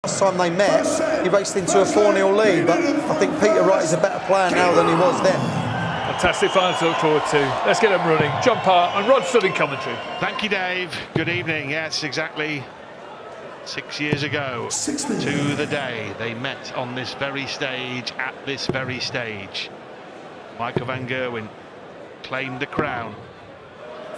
Last time they met, he raced into a 4-0 lead, but I think Peter Wright is a better player now than he was then. Fantastic final to look forward to. Let's get them running. John Parr and Rod Studd in commentary. Thank you, Dave. Good evening. Yes, exactly 6 years ago to the day they met on this very stage, at this very stage. Michael van Gerwen claimed the crown.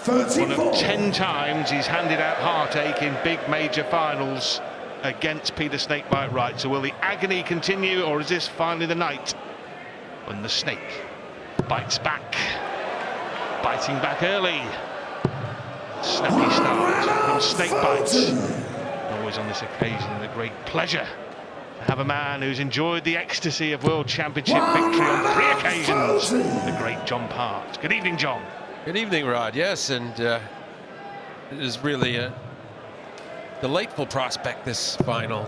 34. One of 10 times he's handed out heartache in big major finals against Peter Snakebite Wright. So will the agony continue, or is this finally the night when the snake bites back, biting back early? Snappy start from Snakebite. Always on this occasion a great pleasure to have a man who's enjoyed the ecstasy of World Championship victory on 3 occasions, the great John Parr. Good evening, John. Good evening, Rod. Yes, and it is really a delightful prospect, this final.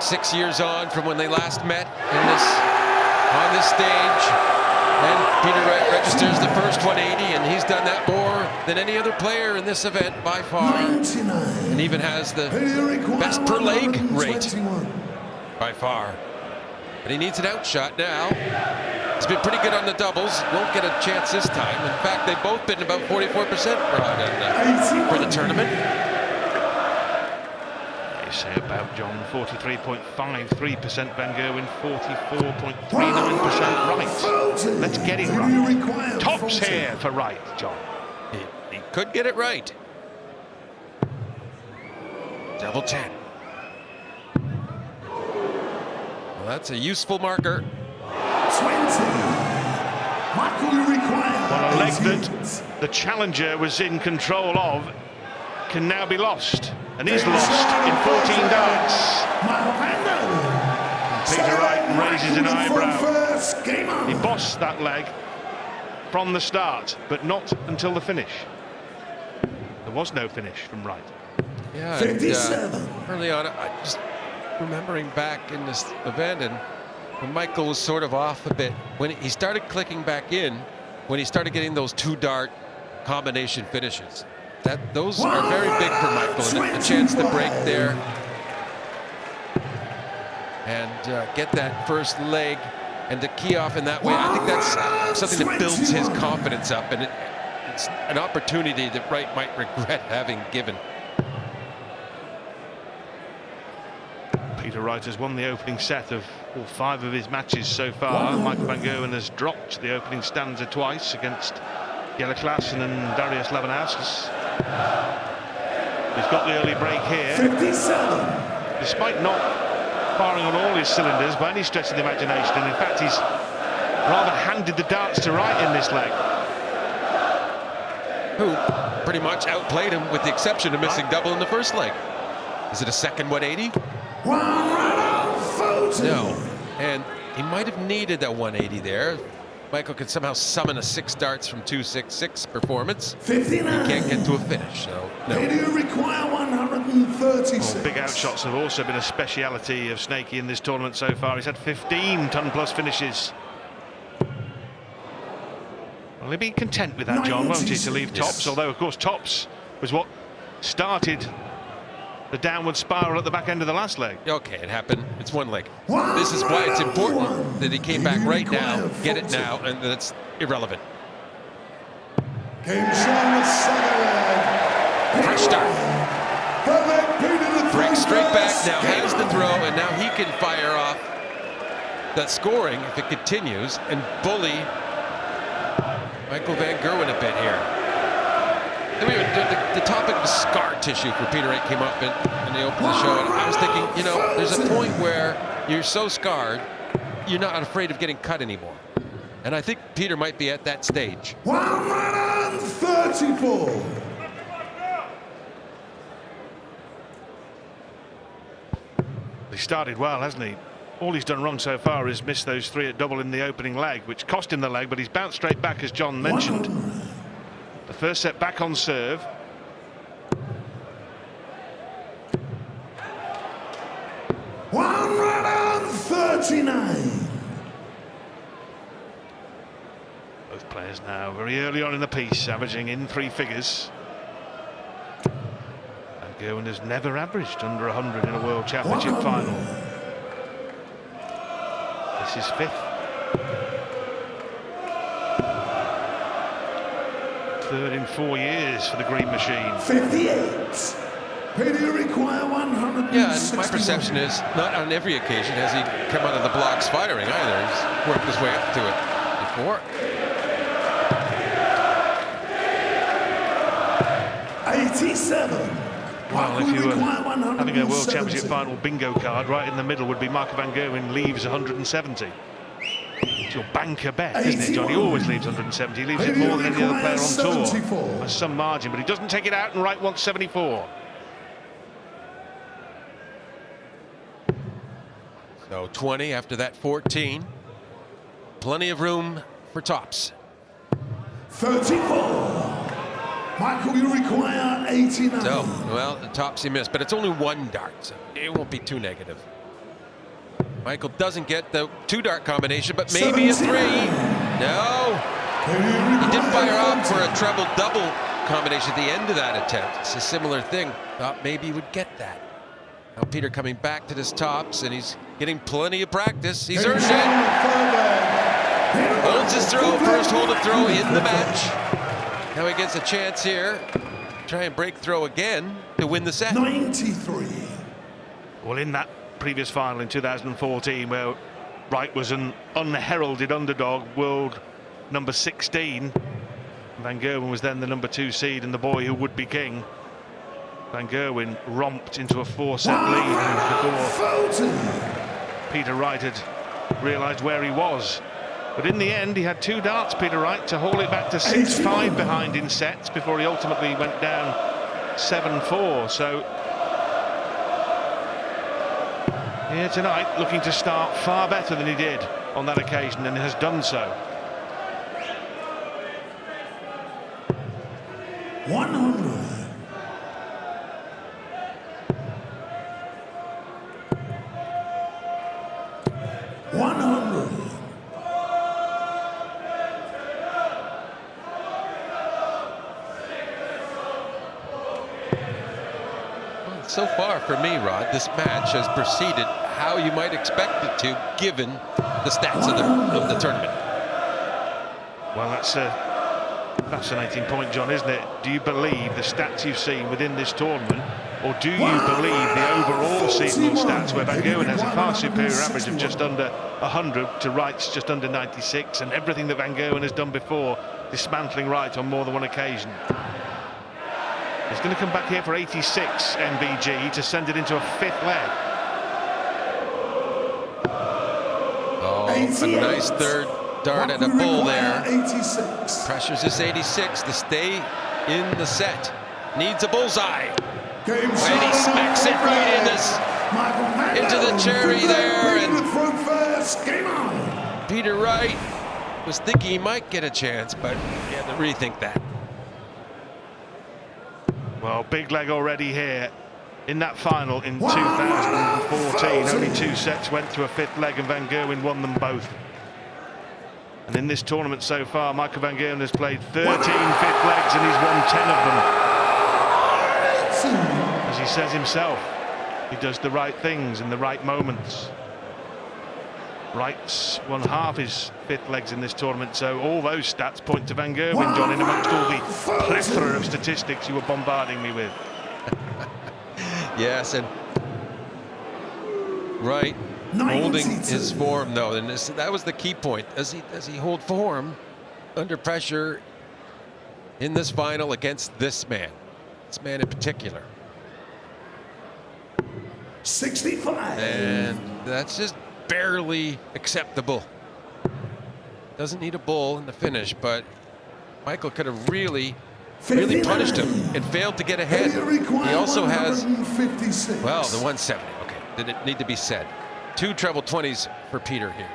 6 years on from when they last met on this stage, and Peter Wright registers the first 180, and he's done that more than any other player in this event by far, and even has the best per leg rate by far. But he needs an outshot now. He's been pretty good on the doubles. Won't get a chance this time. In fact, they've both been about 44% for the tournament. They say about John 43.53%, Van Gerwen 44.39% right. Let's get it right. Tops here for Wright, John. He could get it right. Double 10. Well, that's a useful marker. 20. Michael, you require. Well, a leg that the challenger was in control of can now be lost, and is lost in 14 darts. And Peter Wright raises an eyebrow. He bossed that leg from the start, but not until the finish. There was no finish from Wright. Yeah, 57. Early on, I just remembering back in this event, and when Michael was sort of off a bit, when he started clicking back in, when he started getting those 2-dart combination finishes. Those are very big for Michael, and the chance to break there and get that first leg and to key off in that way. I think that's something that builds his confidence up, and it's an opportunity that Wright might regret having given. Peter Wright has won the opening set of all 5 of his matches so far. Michael van Gerwen has dropped the opening stanza twice against Jelle Klaassen and Darius Labanauskas. He's got the early break here. 57. Despite not firing on all his cylinders by any stretch of the imagination, and in fact he's rather handed the darts to Wright in this leg, who pretty much outplayed him with the exception of missing double in the first leg. Is it a second 180? No, and he might have needed that 180 there. Michael could somehow summon a 6 darts from 266 performance. 59. He can't get to a finish, so no. They do require 136. Well, big outshots have also been a speciality of Snakey in this tournament so far. He's had 15 ton-plus finishes. Well, he'll be content with that, John, won't he, to leave tops? Although, of course, tops was what started the downward spiral at the back end of the last leg. Okay, it happened. It's one leg. This is why it's important that he came back right now, get it now, and that it's irrelevant. Game show with second leg. Fresh start. Breaks straight back, now has the throw, and now he can fire off that scoring if it continues and bully Michael van Gerwen a bit here. The topic of scar tissue for Peter Wright came up in the open of the show, and I was thinking, you know, there's a point where you're so scarred, you're not afraid of getting cut anymore. And I think Peter might be at that stage. 134. He started well, hasn't he? All he's done wrong so far is miss those 3 at double in the opening leg, which cost him the leg, but he's bounced straight back, as John mentioned. The first set back on serve. $139. Both players now very early on in the piece, averaging in 3 figures. And Gerwen has never averaged under 100 in a World Championship final. This is 5th. 3rd in 4 years for the Green Machine. 58. Peter require 100. Yeah, and my perception is not on every occasion has he come out of the blocks firing either. He's worked his way up to it before. 87. Well, if you were having a World Championship final bingo card, right in the middle would be Michael van Gerwen leaves 170. It's your banker bet, isn't it, John? He always leaves 170. He leaves it more than any other player on tour by some margin, but he doesn't take it out, and Wright wants 74. So 20 after that 14. Plenty of room for tops. 34. Michael, you require 89. So, well, the tops he missed, but it's only 1 dart, so it won't be too negative. Michael doesn't get the 2-dart combination, but maybe a 3. No. He did fire off for a treble-double combination at the end of that attempt. It's a similar thing. Thought maybe he would get that. Now Peter coming back to this tops, and he's getting plenty of practice. He's earned it. Holds his throw, first hold of throw in the match. Now he gets a chance here. Try and break throw again to win the set. 93. Well, in that previous final in 2014, where Wright was an unheralded underdog, world number 16, Van Gerwen was then the number 2 seed and the boy who would be king. Van Gerwen romped into a 4-set lead before Peter Wright had realised where he was. But in the end, he had 2 darts, Peter Wright, to haul it back to 6-5 behind in sets before he ultimately went down 7-4. So here tonight, looking to start far better than he did on that occasion, and has done so. 100. 100. So far for me, Rod, this match has proceeded how you might expect it to, given the stats of the tournament. Well, that's a fascinating point, John, isn't it? Do you believe the stats you've seen within this tournament, or do you believe the overall seasonal stats, where Van Gerwen has a far superior average of just under 100 to Wright's just under 96, and everything that Van Gerwen has done before, dismantling Wright on more than one occasion? He's going to come back here for 86 MVG to send it into a 5th leg. Oh, a nice 3rd dart and a bull there. 86. Pressures this 86 to stay in the set. Needs a bullseye. And he smacks it right into the cherry there. And Peter Wright was thinking he might get a chance, but he had to rethink that. Well, big leg already here in that final in 2014. Only 2 sets went to a 5th leg, and Van Gerwen won them both. And in this tournament so far, Michael van Gerwen has played 13 5th legs and he's won 10 of them. As he says himself, he does the right things in the right moments. Wright's won half his 5th legs in this tournament, so all those stats point to Van Gerwen, John, in amongst all the plethora of statistics you were bombarding me with. Yes, and Wright holding his form, though, and that was the key point. Does he hold form under pressure in this final against this man in particular? 65. And that's just barely acceptable. Doesn't need a bull in the finish, but Michael could have really punished him and failed to get ahead. He also has, well, the 170. Okay, did it need to be said? 2 treble 20s for Peter here.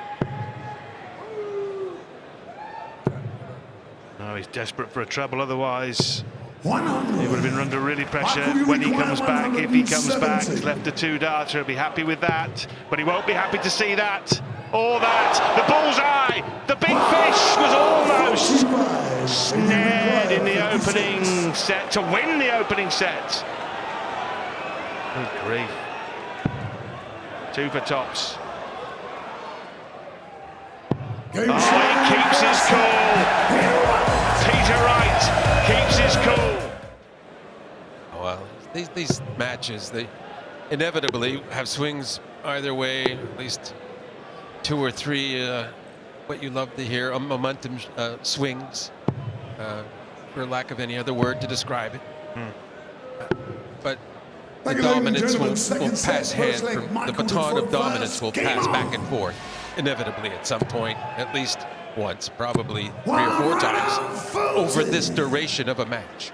Oh, he's desperate for a treble, otherwise 100. he would have been under really pressure when he comes back. If he comes back, he's left a 2-darter. He'll be happy with that, but he won't be happy to see that or that. The bullseye, the big fish was almost snared in the opening set to win the opening set. Good grief. 2 for tops. Oh, he keeps his cool. Peter Wright keeps his cool. Well, these matches, they inevitably have swings either way, at least 2 or 3, what you love to hear, momentum swings, for lack of any other word to describe it. But the dominance will pass hand, the baton of dominance will pass back and forth, inevitably at some point, at least once, probably 3 or 4 times over this duration of a match.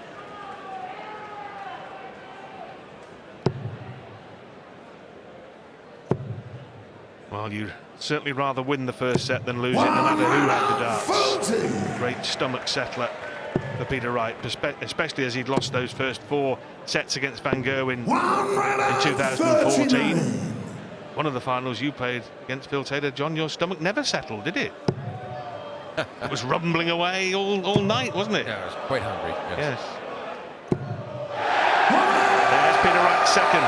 Well, you'd certainly rather win the first set than lose it, no matter who had the darts. Great stomach settler for Peter Wright, especially as he'd lost those first 4 sets against Van Gerwen in 2014. One of the finals you played against Phil Taylor, John, your stomach never settled, did it? It was rumbling away all night, wasn't it? Yeah, I was quite hungry. Yes. There's Peter Wright's second.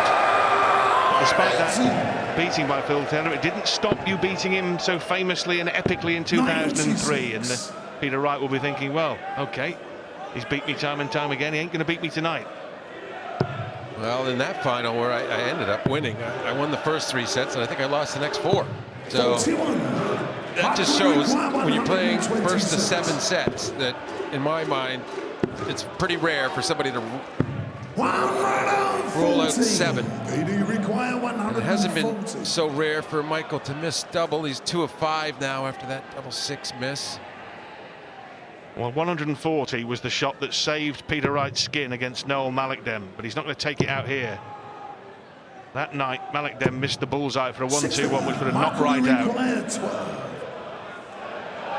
Despite that beating by Phil Taylor, it didn't stop you beating him so famously and epically in 2003. And Peter Wright will be thinking, well, okay, he's beat me time and time again. He ain't going to beat me tonight. Well, in that final where I ended up winning, I won the first 3 sets, and I think I lost the next 4. So that just shows when you're playing first to 7 sets that, in my mind, it's pretty rare for somebody to roll out 7. It hasn't been so rare for Michael to miss double. He's 2 of 5 now after that double 6 miss. Well, 140 was the shot that saved Peter Wright's skin against Noel Malikdem, but he's not going to take it out here. That night, Malikdem missed the bullseye for a 1-2-1, which would have knocked Wright out.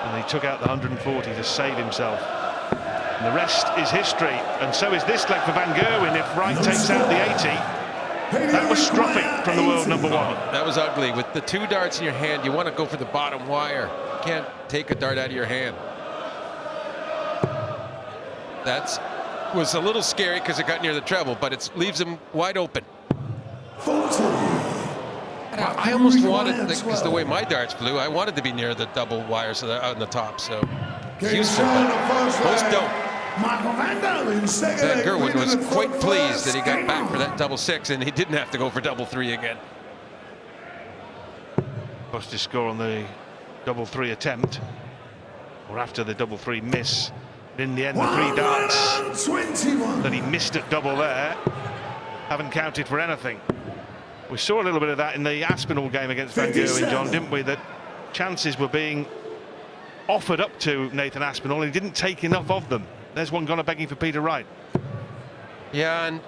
And he took out the 140 to save himself. And the rest is history, and so is this leg for Van Gerwen. If Wright takes out the 80, that was stropping from the world number 1. That was ugly. With the 2 darts in your hand, you want to go for the bottom wire. You can't take a dart out of your hand. That was a little scary because it got near the treble, but it leaves him wide open. I almost wanted, because the way my darts flew, I wanted to be near the double wire, so that on the top. So it's useful, but most don't. Van Gerwen was quite pleased that he got back for that double 6, and he didn't have to go for double 3 again. Lost his score on the double 3 attempt, or after the double 3 miss. In the end, the 3 darts that he missed at double there haven't counted for anything. We saw a little bit of that in the Aspinall game against Van Gerwen, John, didn't we? That chances were being offered up to Nathan Aspinall, and he didn't take enough of them. There's one gone begging for Peter Wright. Yeah, and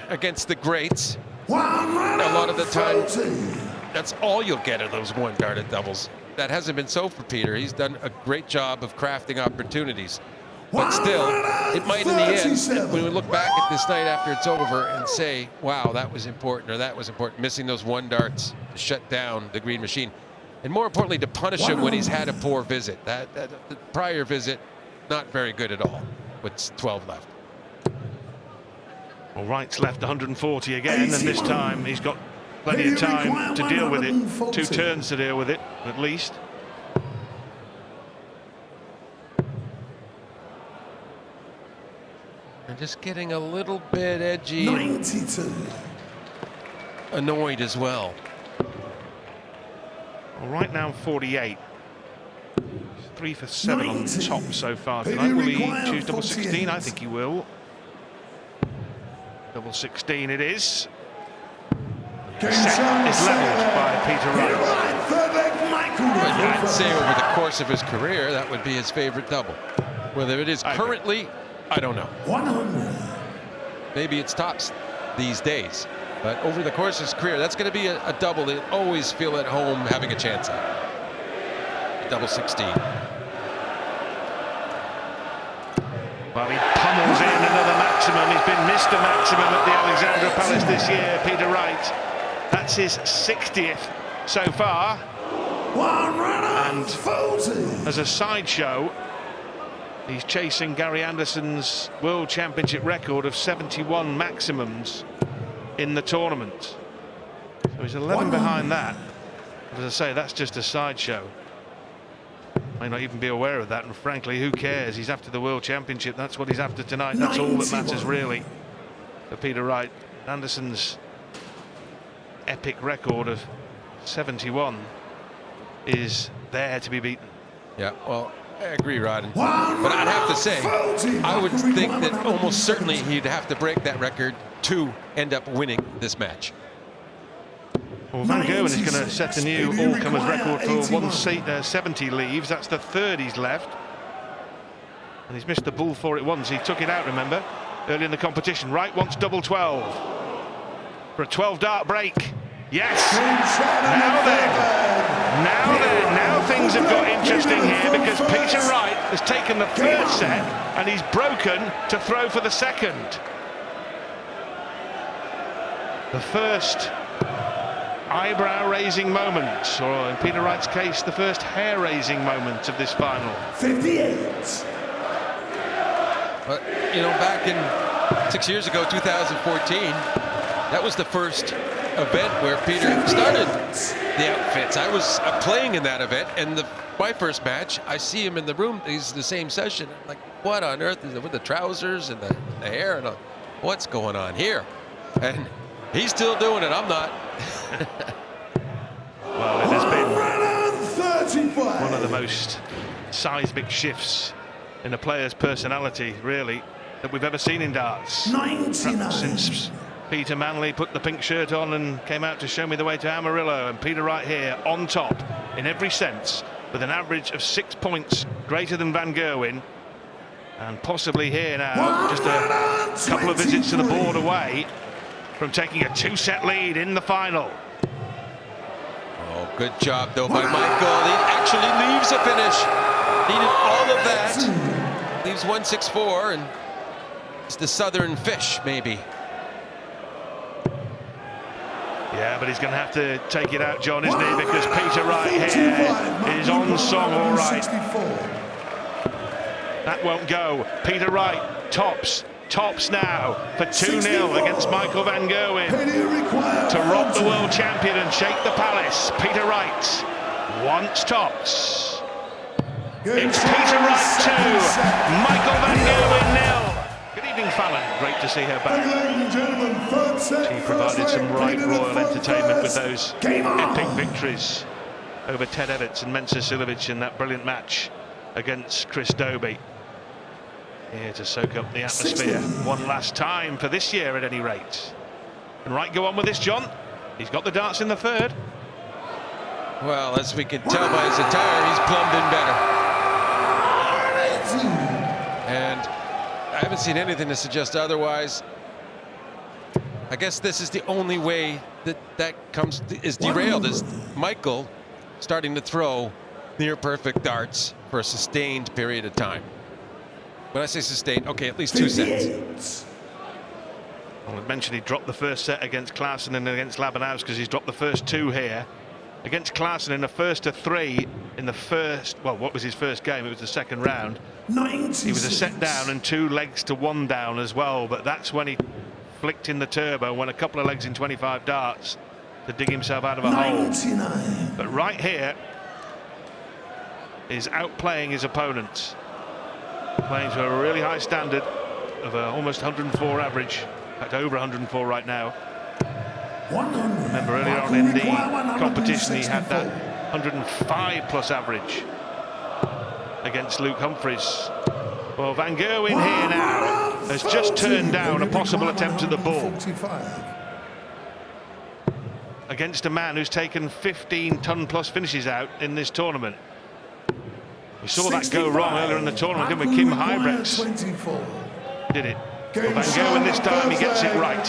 against the greats, a lot of the time, that's all you'll get are those 1-darted doubles. That hasn't been so for Peter. He's done a great job of crafting opportunities. But still, it might in the end, when we look back at this night after it's over and say, wow, that was important, or that was important, missing those 1 darts to shut down the green machine. And more importantly, to punish him when he's had a poor visit. The prior visit, not very good at all, with 12 left. Well, Wright's left 140 again, and this time he's got plenty of time to deal with it. 2 turns to deal with it, at least. And just getting a little bit edgy, 92. Annoyed as well. Well, right now 48. 3 for 7 on top so far tonight. Will he choose double 16? I think he will. Double 16 it is. The set is levelled by Peter Wright. I'd say over the course of his career, that would be his favorite double. Whether it is currently, I don't know. 100. Maybe it's tops these days, but over the course of his career, that's going to be a double that he'll always feel at home having a chance at. Double 16. Well, he pummels in another maximum. He's been Mr. Maximum at the Alexandra Palace this year, Peter Wright. That's his 60th so far. And as a sideshow, he's chasing Gary Anderson's World Championship record of 71 maximums in the tournament. So he's 11 behind that. As I say, that's just a sideshow. May not even be aware of that, and frankly, who cares? He's after the World Championship. That's what he's after tonight. That's all that matters, really, for Peter Wright. Anderson's epic record of 71 is there to be beaten. Yeah, well, I agree, Rod. But I'd have to say, I would think that almost certainly he'd have to break that record to end up winning this match. Well, Van Gerwen is going to set a new all-comers record for 170 leaves. That's the third he's left. And he's missed the bull for it once. He took it out, remember, early in the competition. Wright wants double 12 for a 12-dart break. Yes! Now things have got interesting here, because Peter Wright has taken the third set and he's broken to throw for the second. The first eyebrow-raising moment, or in Peter Wright's case, the first hair-raising moment of this final. 58. But, you know, back in 6 years ago, 2014, that was the first event where Peter started the outfits. I was playing in that event, and my first match, I see him in the room. He's in the same session. I'm like, what on earth is it with the trousers and the hair? And what's going on here? And he's still doing it. I'm not. Well, it has been one of the most seismic shifts in a player's personality, really, that we've ever seen in darts. 99. Since Peter Manley put the pink shirt on and came out to show me the way to Amarillo, and Peter Wright here on top in every sense, with an average of 6 points greater than Van Gerwen, and possibly here now just a couple of visits to the board away from taking a two-set lead in the final. Oh, good job, though, by Michael. He actually leaves a finish. Needed all of that. Leaves 164, and it's the Southern fish, maybe. Yeah, but he's going to have to take it out, John, isn't he? Because Peter Wright here is on song, all right. That won't go. Peter Wright tops now for 2-0 against Michael Van Gerwen to rock the world champion and shake the palace. Peter Wright wants tops. It's Peter Wright 2, Michael Van Gerwen 0. Good evening, Fallon. Great to see her back. She provided some right royal entertainment with those epic victories over Ted Evans and Mensah Silovic in that brilliant match against Chris Dobie. Here to soak up the atmosphere one last time for this year, at any rate. Can Wright go on with this, John? He's got the darts in the third. Well, as we can tell by his attire, he's plumbed in better. And I haven't seen anything to suggest otherwise. I guess this is the only way that is derailed, is Michael starting to throw near perfect darts for a sustained period of time. When I say sustained, okay, at least 2 sets. Well, I mentioned he dropped the first set against Klaasen and against Labanowski, because he's dropped the first 2 here. Against Klaasen in the first of 3 in the first, well, what was his first game? It was the second round. 96. He was a set down and 2 legs to 1 down as well, but that's when he flicked in the turbo, went a couple of legs in 25 darts to dig himself out of a 99 hole. But right here is outplaying his opponents, playing to a really high standard of almost 104 average, in fact over 104 right now. Remember earlier on in the competition he had that 105 plus average against Luke Humphries. Well, Van Gerwen here now has just turned down a possible attempt at the ball against a man who's taken 15-ton plus finishes out in this tournament. We saw that go wrong earlier in the tournament, didn't we? Kim Huybrechts did it. Well, Van Gerwen this time, he gets it right.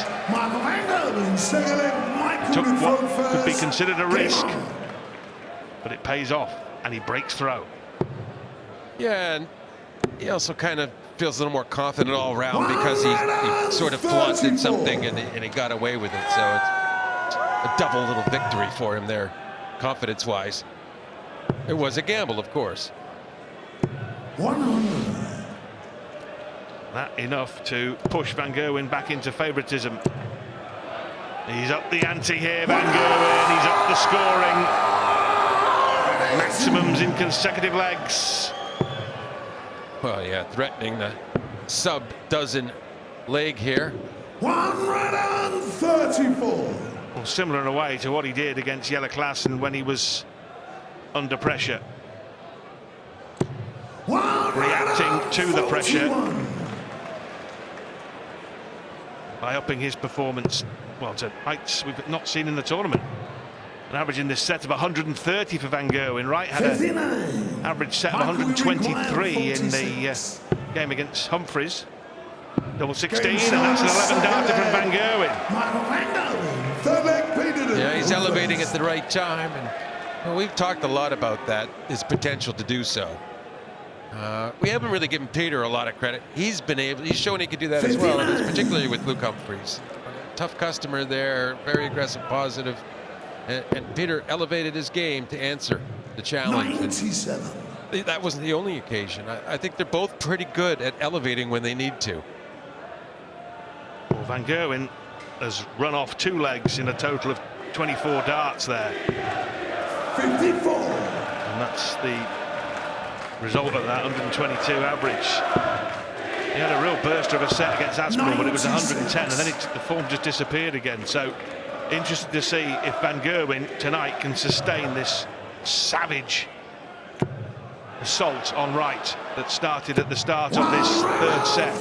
He took what could be considered a risk, but it pays off, and he breaks through. Yeah, and he also kind of feels a little more confident all around, because he sort of flaunted something and he got away with it. So it's a double little victory for him there, confidence-wise. It was a gamble, of course. 100. That enough to push Van Gerwen back into favouritism. He's up the ante here, Van Gerwen. He's up the scoring. Maximums in consecutive legs. Well, yeah, threatening the sub-dozen leg here. 134. Well, similar in a way to what he did against Jelle Klaassen when he was under pressure. Reacting to the pressure by upping his performance, well, to heights we've not seen in the tournament. An average in this set of 130 for Van Gerwen. Wright had an average set of 123 in the game against Humphries. Double 16, and that's an 11-darter from Van Gerwen. Yeah, he's elevating at the right time, and well, we've talked a lot about that, his potential to do so. We haven't really given Peter a lot of credit. He's shown he could do that as well, and it's particularly with Luke Humphries. Tough customer there, very aggressive, positive, and Peter elevated his game to answer the challenge. 97. That wasn't the only occasion. I think they're both pretty good at elevating when they need to. Well, Van Gerwen has run off 2 legs in a total of 24 darts there. 54. And that's the result of that 122 average. He had a real burster of a set against Aspinall, but it was 110, and then the form just disappeared again. So interested to see if Van Gerwen tonight can sustain this savage assault on Wright that started at the start of this third set.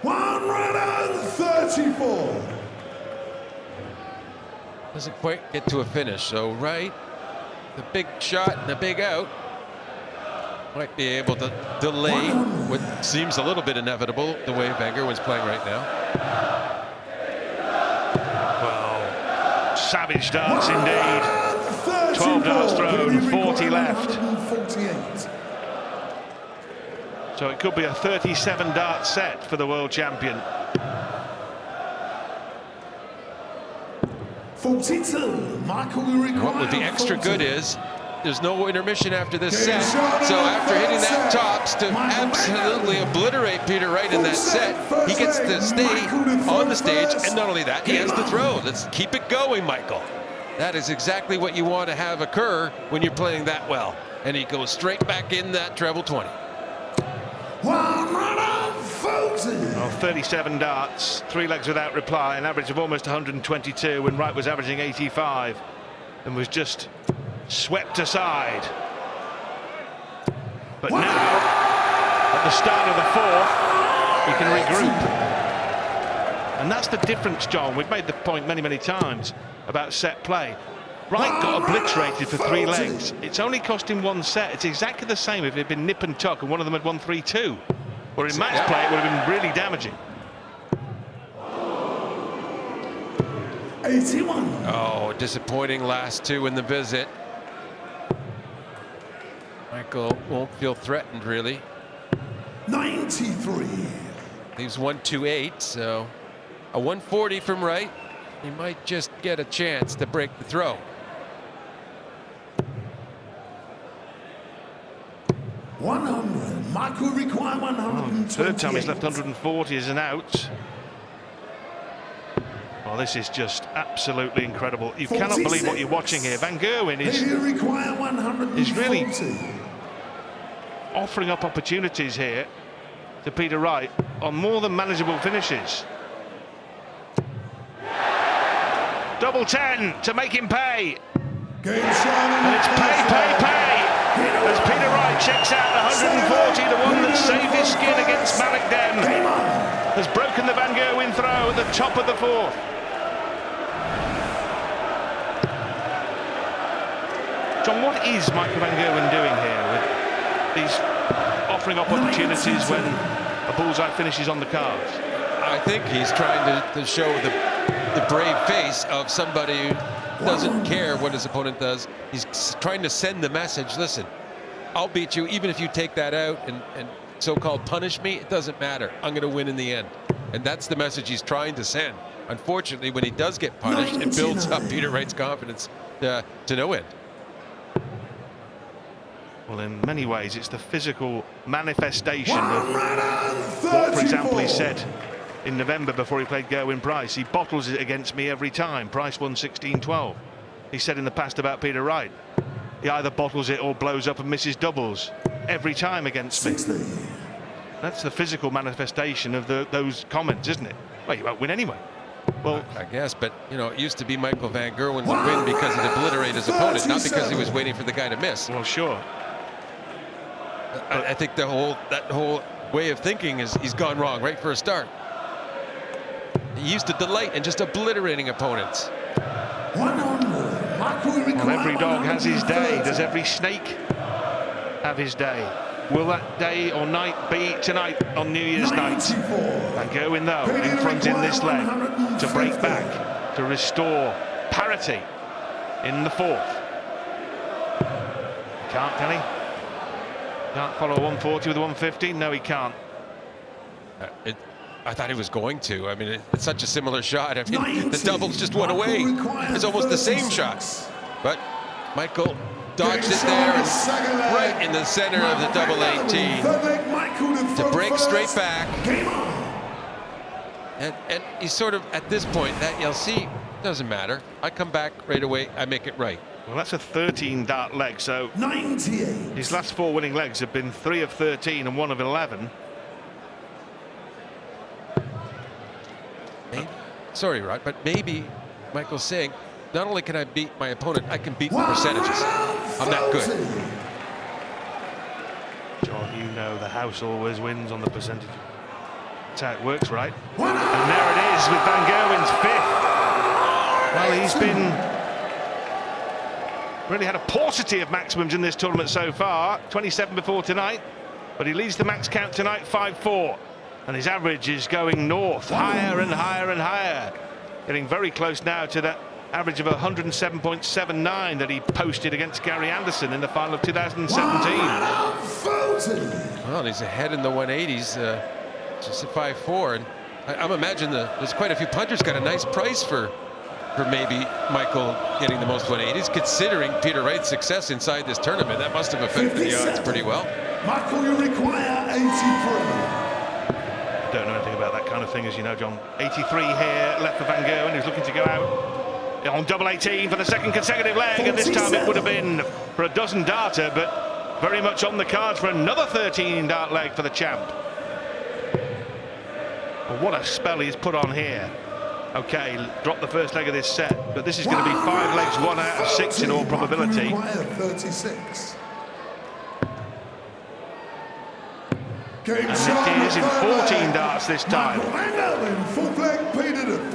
134. Doesn't quite get to a finish, so Wright, the big shot and the big out, might be able to delay what seems a little bit inevitable the way Van Gerwen's playing right now. Well, savage darts indeed. 12 darts thrown, 40 left. So it could be a 37 dart set for the world champion. 42. Michael will require What would be extra 40. good is there's no intermission after this set. So after hitting that tops to absolutely obliterate Peter Wright in that set, he gets to stay on the stage, and not only that, he has to throw. Let's keep it going, Michael. That is exactly what you want to have occur when you're playing that well. And he goes straight back in that treble 20. 140. Well, 37 darts, 3 legs without reply, an average of almost 122 when Wright was averaging 85 and was just swept aside. But now, at the start of the fourth, he can regroup. And that's the difference, John. We've made the point many, many times about set play. Wright got obliterated for 3 legs. It's only cost him 1 set. It's exactly the same if it had been nip and tuck and one of them had won 3-2. Or in match play, it would have been really damaging. 81. Oh, disappointing last 2 in the visit. Michael won't feel threatened, really. 93. Leaves 128, so a 140 from Wright. He might just get a chance to break the throw. 100. Michael will require 120. Third time he's left 140 as an out. Well, this is just absolutely incredible. You cannot believe what you're watching here. Van Gerwen is really offering up opportunities here to Peter Wright on more than manageable finishes. Double 10 to make him pay. And it's pay, pay, pay. As Peter Wright checks out the 140, the one that saved his skin against Malik Dem, has broken the Van Gerwen throw at the top of the fourth. John, what is Michael Van Gerwen doing here with these offering up opportunities when a bullseye finish is on the cards? I think he's trying to show the brave face of somebody who doesn't care what his opponent does. He's trying to send the message, listen, I'll beat you even if you take that out and so-called punish me. It doesn't matter. I'm going to win in the end. And that's the message he's trying to send. Unfortunately, when he does get punished, it builds up Peter Wright's confidence to no end. Well, in many ways, it's the physical manifestation of what, for example, he said in November before he played Gerwin Price. He bottles it against me every time. Price won 16-12. He said in the past about Peter Wright, he either bottles it or blows up and misses doubles every time against me. That's the physical manifestation of those comments, isn't it? Well, you won't win anyway. Well, I guess, but you know, it used to be Michael van Gerwen would win because he'd obliterate his opponent, not because he was waiting for the guy to miss. well, sure. I think that whole way of thinking he's gone wrong right for a start. He used to delight in just obliterating opponents. Well, every dog has his day. Does every snake have his day? Will that day or night be tonight on New Year's night? Van Gerwen, though, in front in this leg to break back, to restore parity in the fourth. Can't, can he? Can't follow 140 with 150? No, he can't. I thought he was going to. I mean, it's such a similar shot. I mean, the doubles just went away. It's almost the same shot. But Michael dodged it there and right in the center of the double 18 to break straight back. And he's sort of, at this point, that you'll see, doesn't matter. I come back right away, I make it right. Well, that's a 13 dart leg, so his last 4 winning legs have been 3 of 13 and 1 of 11. Sorry, Rod, but maybe Michael's saying, not only can I beat my opponent, I can beat the percentages. I'm that good. John, you know the house always wins on the percentage. That's how it works, right? And there it is with Van Gerwen's 5th. Well, he's been really had a paucity of maximums in this tournament so far. 27 before tonight, but he leads the max count tonight 5-4. And his average is going north, higher and higher and higher. Getting very close now to that average of 107.79 that he posted against Gary Anderson in the final of 2017. Well, he's ahead in the 180s, just at 5-4. And I'm imagining there's quite a few punters got a nice price for maybe Michael getting the most 180s, considering Peter Wright's success inside this tournament. That must have affected the odds pretty well. Michael, you require 83. Don't know anything about that kind of thing, as you know, John. 83 here, left for Van Gerwen, who's looking to go out on double 18 for the second consecutive leg, and this time it would have been for a dozen darter, but very much on the cards for another 13 dart leg for the champ. Well, what a spell he's put on here. Okay, dropped the first leg of this set, but this is going to be 5 legs, 1 out of 6 in all probability. 36. And it is in 14 darts this time.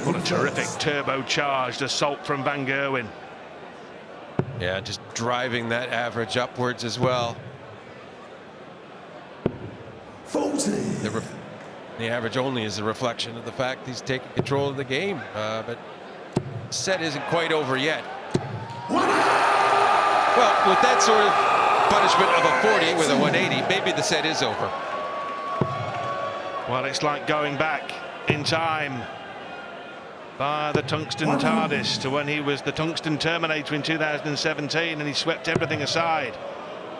What a terrific turbocharged assault from Van Gerwen. Yeah, just driving that average upwards as well. 40. The average only is a reflection of the fact he's taking control of the game, but set isn't quite over yet. Well, with that sort of punishment of a 40 with a 180, maybe the set is over. Well, it's like going back in time by the Tungsten TARDIS to when he was the Tungsten Terminator in 2017 and he swept everything aside.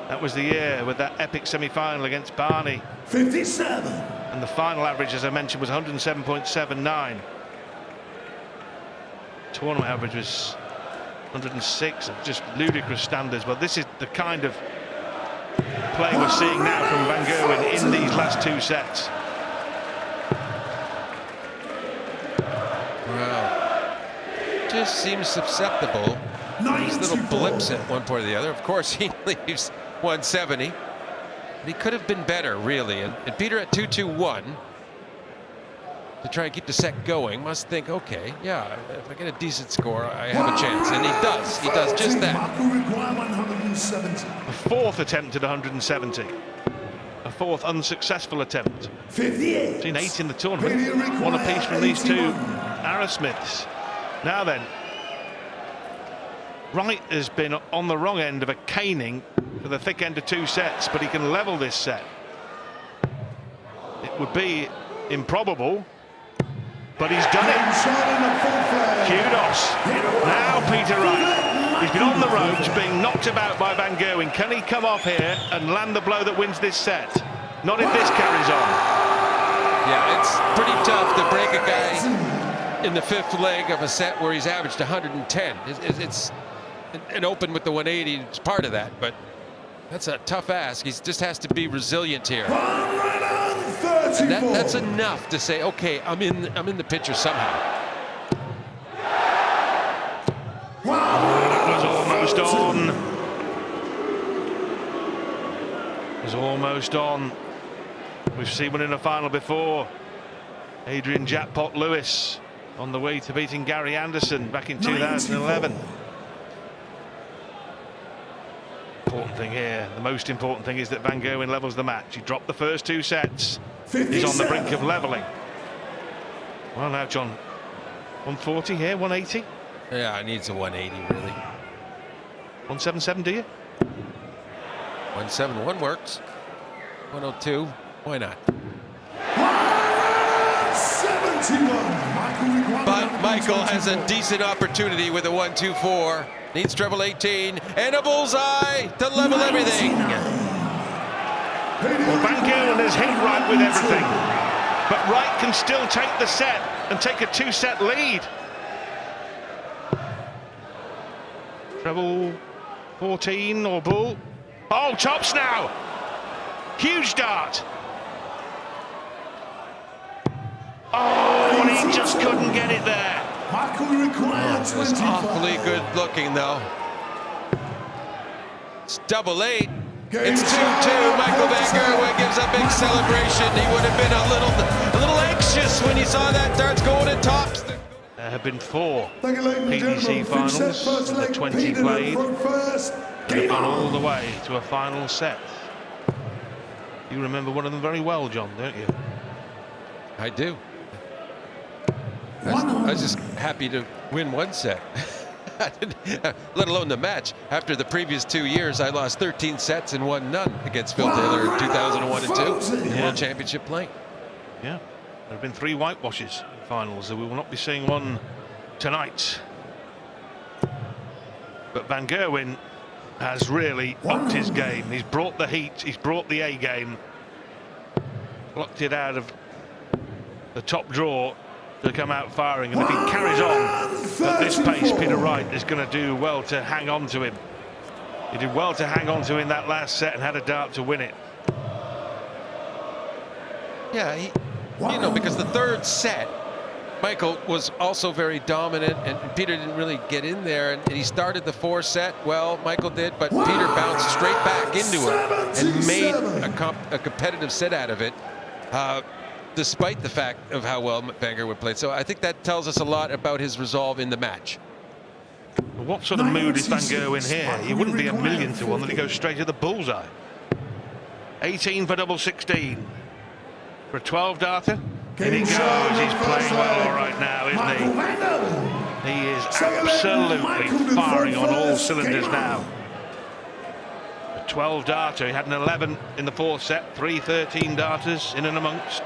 That was the year with that epic semi-final against Barney. 57. And the final average, as I mentioned, was 107.79. Tournament average was 106, just ludicrous standards. But this is the kind of play we're seeing now from Van Gerwen in these last 2 sets. Well, just seems susceptible. These little blips at one point or the other. Of course, he leaves 170. But he could have been better, really. And Peter at 2-2-1 to try and keep the set going must think, okay, yeah, if I get a decent score, I have a chance. And he does. He does just that. The 4th attempt at 170. A 4th unsuccessful attempt. 58. Seen 8 in the tournament. 1 apiece from these 2 Arrowsmiths. Now then, Wright has been on the wrong end of a caning for the thick end of 2 sets, but he can level this set. It would be improbable, but he's done it. Kudos. Now Peter Wright He's been on the ropes, being knocked about by Van Gerwen. Can he come off here and land the blow that wins this set? Not if this carries on. Yeah, it's pretty tough to break a guy in the fifth leg of a set where he's averaged 110. It's an open with the 180. It's part of that, but that's a tough ask. He just has to be resilient here. And that's enough to say, okay, I'm in the picture somehow. That was almost on. It was almost on. We've seen one in a final before. Adrian Jackpot Lewis on the way to beating Gary Anderson back in 2011. Important thing here, the most important thing is that Van Gerwen levels the match. He dropped the first two sets. He's on the brink of leveling. Well, now, John, 140 here, 180? Yeah, it needs a 180, really. 177, do you? 171 works. 102, why not? But Michael has a decent opportunity with a 1-2-4. Needs treble 18 and a bullseye to level everything. Well, Van Gerwen has hit Wright with everything, but Wright can still take the set and take a two-set lead. Treble 14 or bull. Oh, tops now. Huge dart. Oh, and he just couldn't get it there. Michael requires It was 25. awfully good looking, though. It's double 8. It's 2-2. Michael Van Gerwen gives a big celebration. He would have been a little anxious when he saw that darts going in tops. There have been 4 Thank you, ladies and PDC gentlemen. finals Fifth set, first in the leg, 20 Peter played. from first. They've gone all the way to a final set. You remember one of them very well, John, don't you? I do. I was just happy to win one set. Let alone the match. After the previous 2 years, I lost 13 sets and won none against Phil Taylor in 2001 and 2 in the World Championship playing. Yeah, there have been 3 whitewashes in finals, so we will not be seeing one tonight. But Van Gerwen has really upped his game. He's brought the heat, he's brought the A game, blocked it out of the top draw to come out firing, and if he carries on at this pace, Peter Wright is going to do well to hang on to him. He did well to hang on to in that last set and had a dart to win it. Yeah, you know, because the third set, Michael was also very dominant, and Peter didn't really get in there, and he started the 4th set. Well, Michael did, but Peter bounced straight back into it and made a competitive set out of it, despite the fact of how well Van Gerwen played. So I think that tells us a lot about his resolve in the match. What sort of mood is Van Gerwen here? He wouldn't be 1,000,000 to 1 that he goes straight to the bullseye. 18 for double 16. For a 12 darter. Here he goes. He's playing well all right now, isn't he? He is absolutely firing on all cylinders now. A 12 darter. He had an 11 in the 4th set. 3 13 darters in and amongst.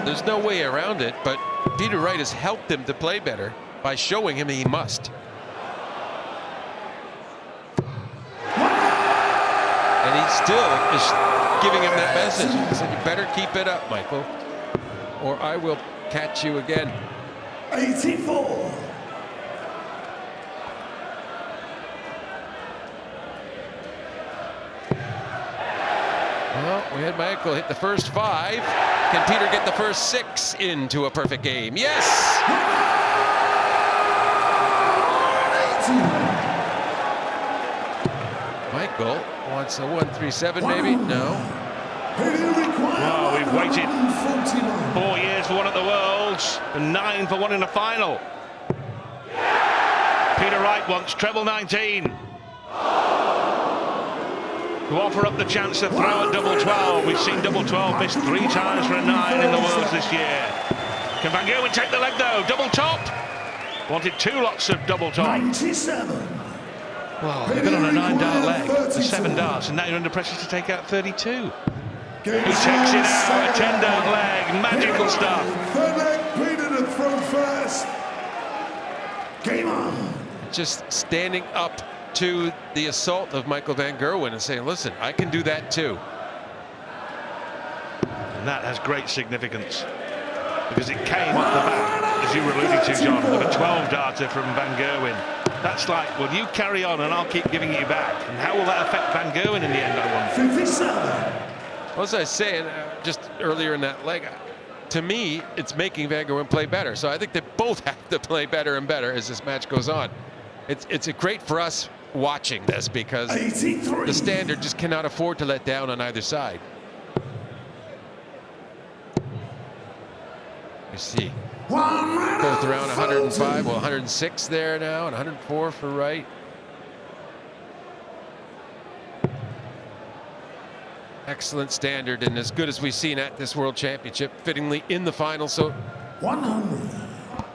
There's no way around it, but Peter Wright has helped him to play better by showing him he must. And he still is giving him that message. He said, you better keep it up, Michael, or I will catch you again. 84. Well, we had Michael hit the first 5. Can Peter get the first 6 into a perfect game? Yes! Michael wants a 137 maybe? No. Well, we've waited 4 years for one at the Worlds and 9 for one in a final. Peter Wright wants treble 19 to offer up the chance to throw at double 12. We've seen double 12 missed 3 times for a 9 in the Worlds this year. Can Van Gerwen take the leg though? Double top. Wanted 2 lots of double top. 97. Well, you've been on a 9-dart leg for 7 darts, and now you're under pressure to take out 32. He takes it out, a 10-dart leg, magical stuff. Third leg, Peter to throw Game on. Just standing up to the assault of Michael van Gerwen and saying, listen, I can do that too. And that has great significance because it came off the bat, as you were alluding to, John, of a 12 darter from Van Gerwen. That's like, well, you carry on and I'll keep giving it you back. And how will that affect Van Gerwen in the end, I wonder? 57. Well, as I was saying just earlier in that leg, to me, it's making Van Gerwen play better. So I think they both have to play better and better as this match goes on. It's great for us watching this because 83. the standard just cannot afford to let down on either side. You see, both around 105, well, 106 there now, and 104 for Wright. Excellent standard, and as good as we've seen at this World Championship, fittingly in the final. So 100.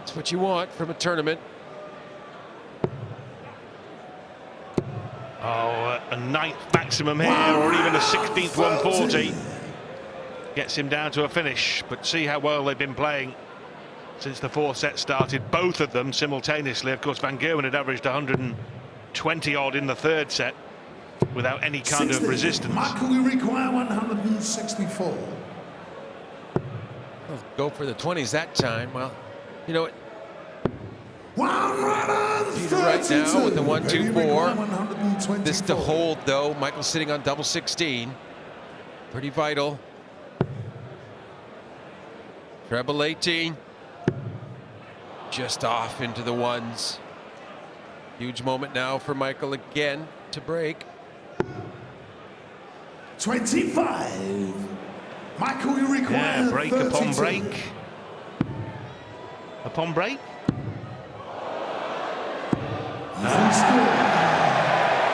that's what you want from a tournament. Oh, a 9th maximum here, or even a 16th 140. Gets him down to a finish, but see how well they've been playing since the 4 sets started, both of them simultaneously. Of course, Van Gerwen had averaged 120 odd in the 3rd set without any kind of resistance. Michael, we require 164. Well, go for the 20s that time. Well, you know what? Peter right now with the 1-2-4. This to hold though. Michael's sitting on double 16. Pretty vital. Treble 18. Just off into the ones. Huge moment now for Michael again to break. 25. Michael, you require Yeah, break 32. upon break. Upon break. Easy score.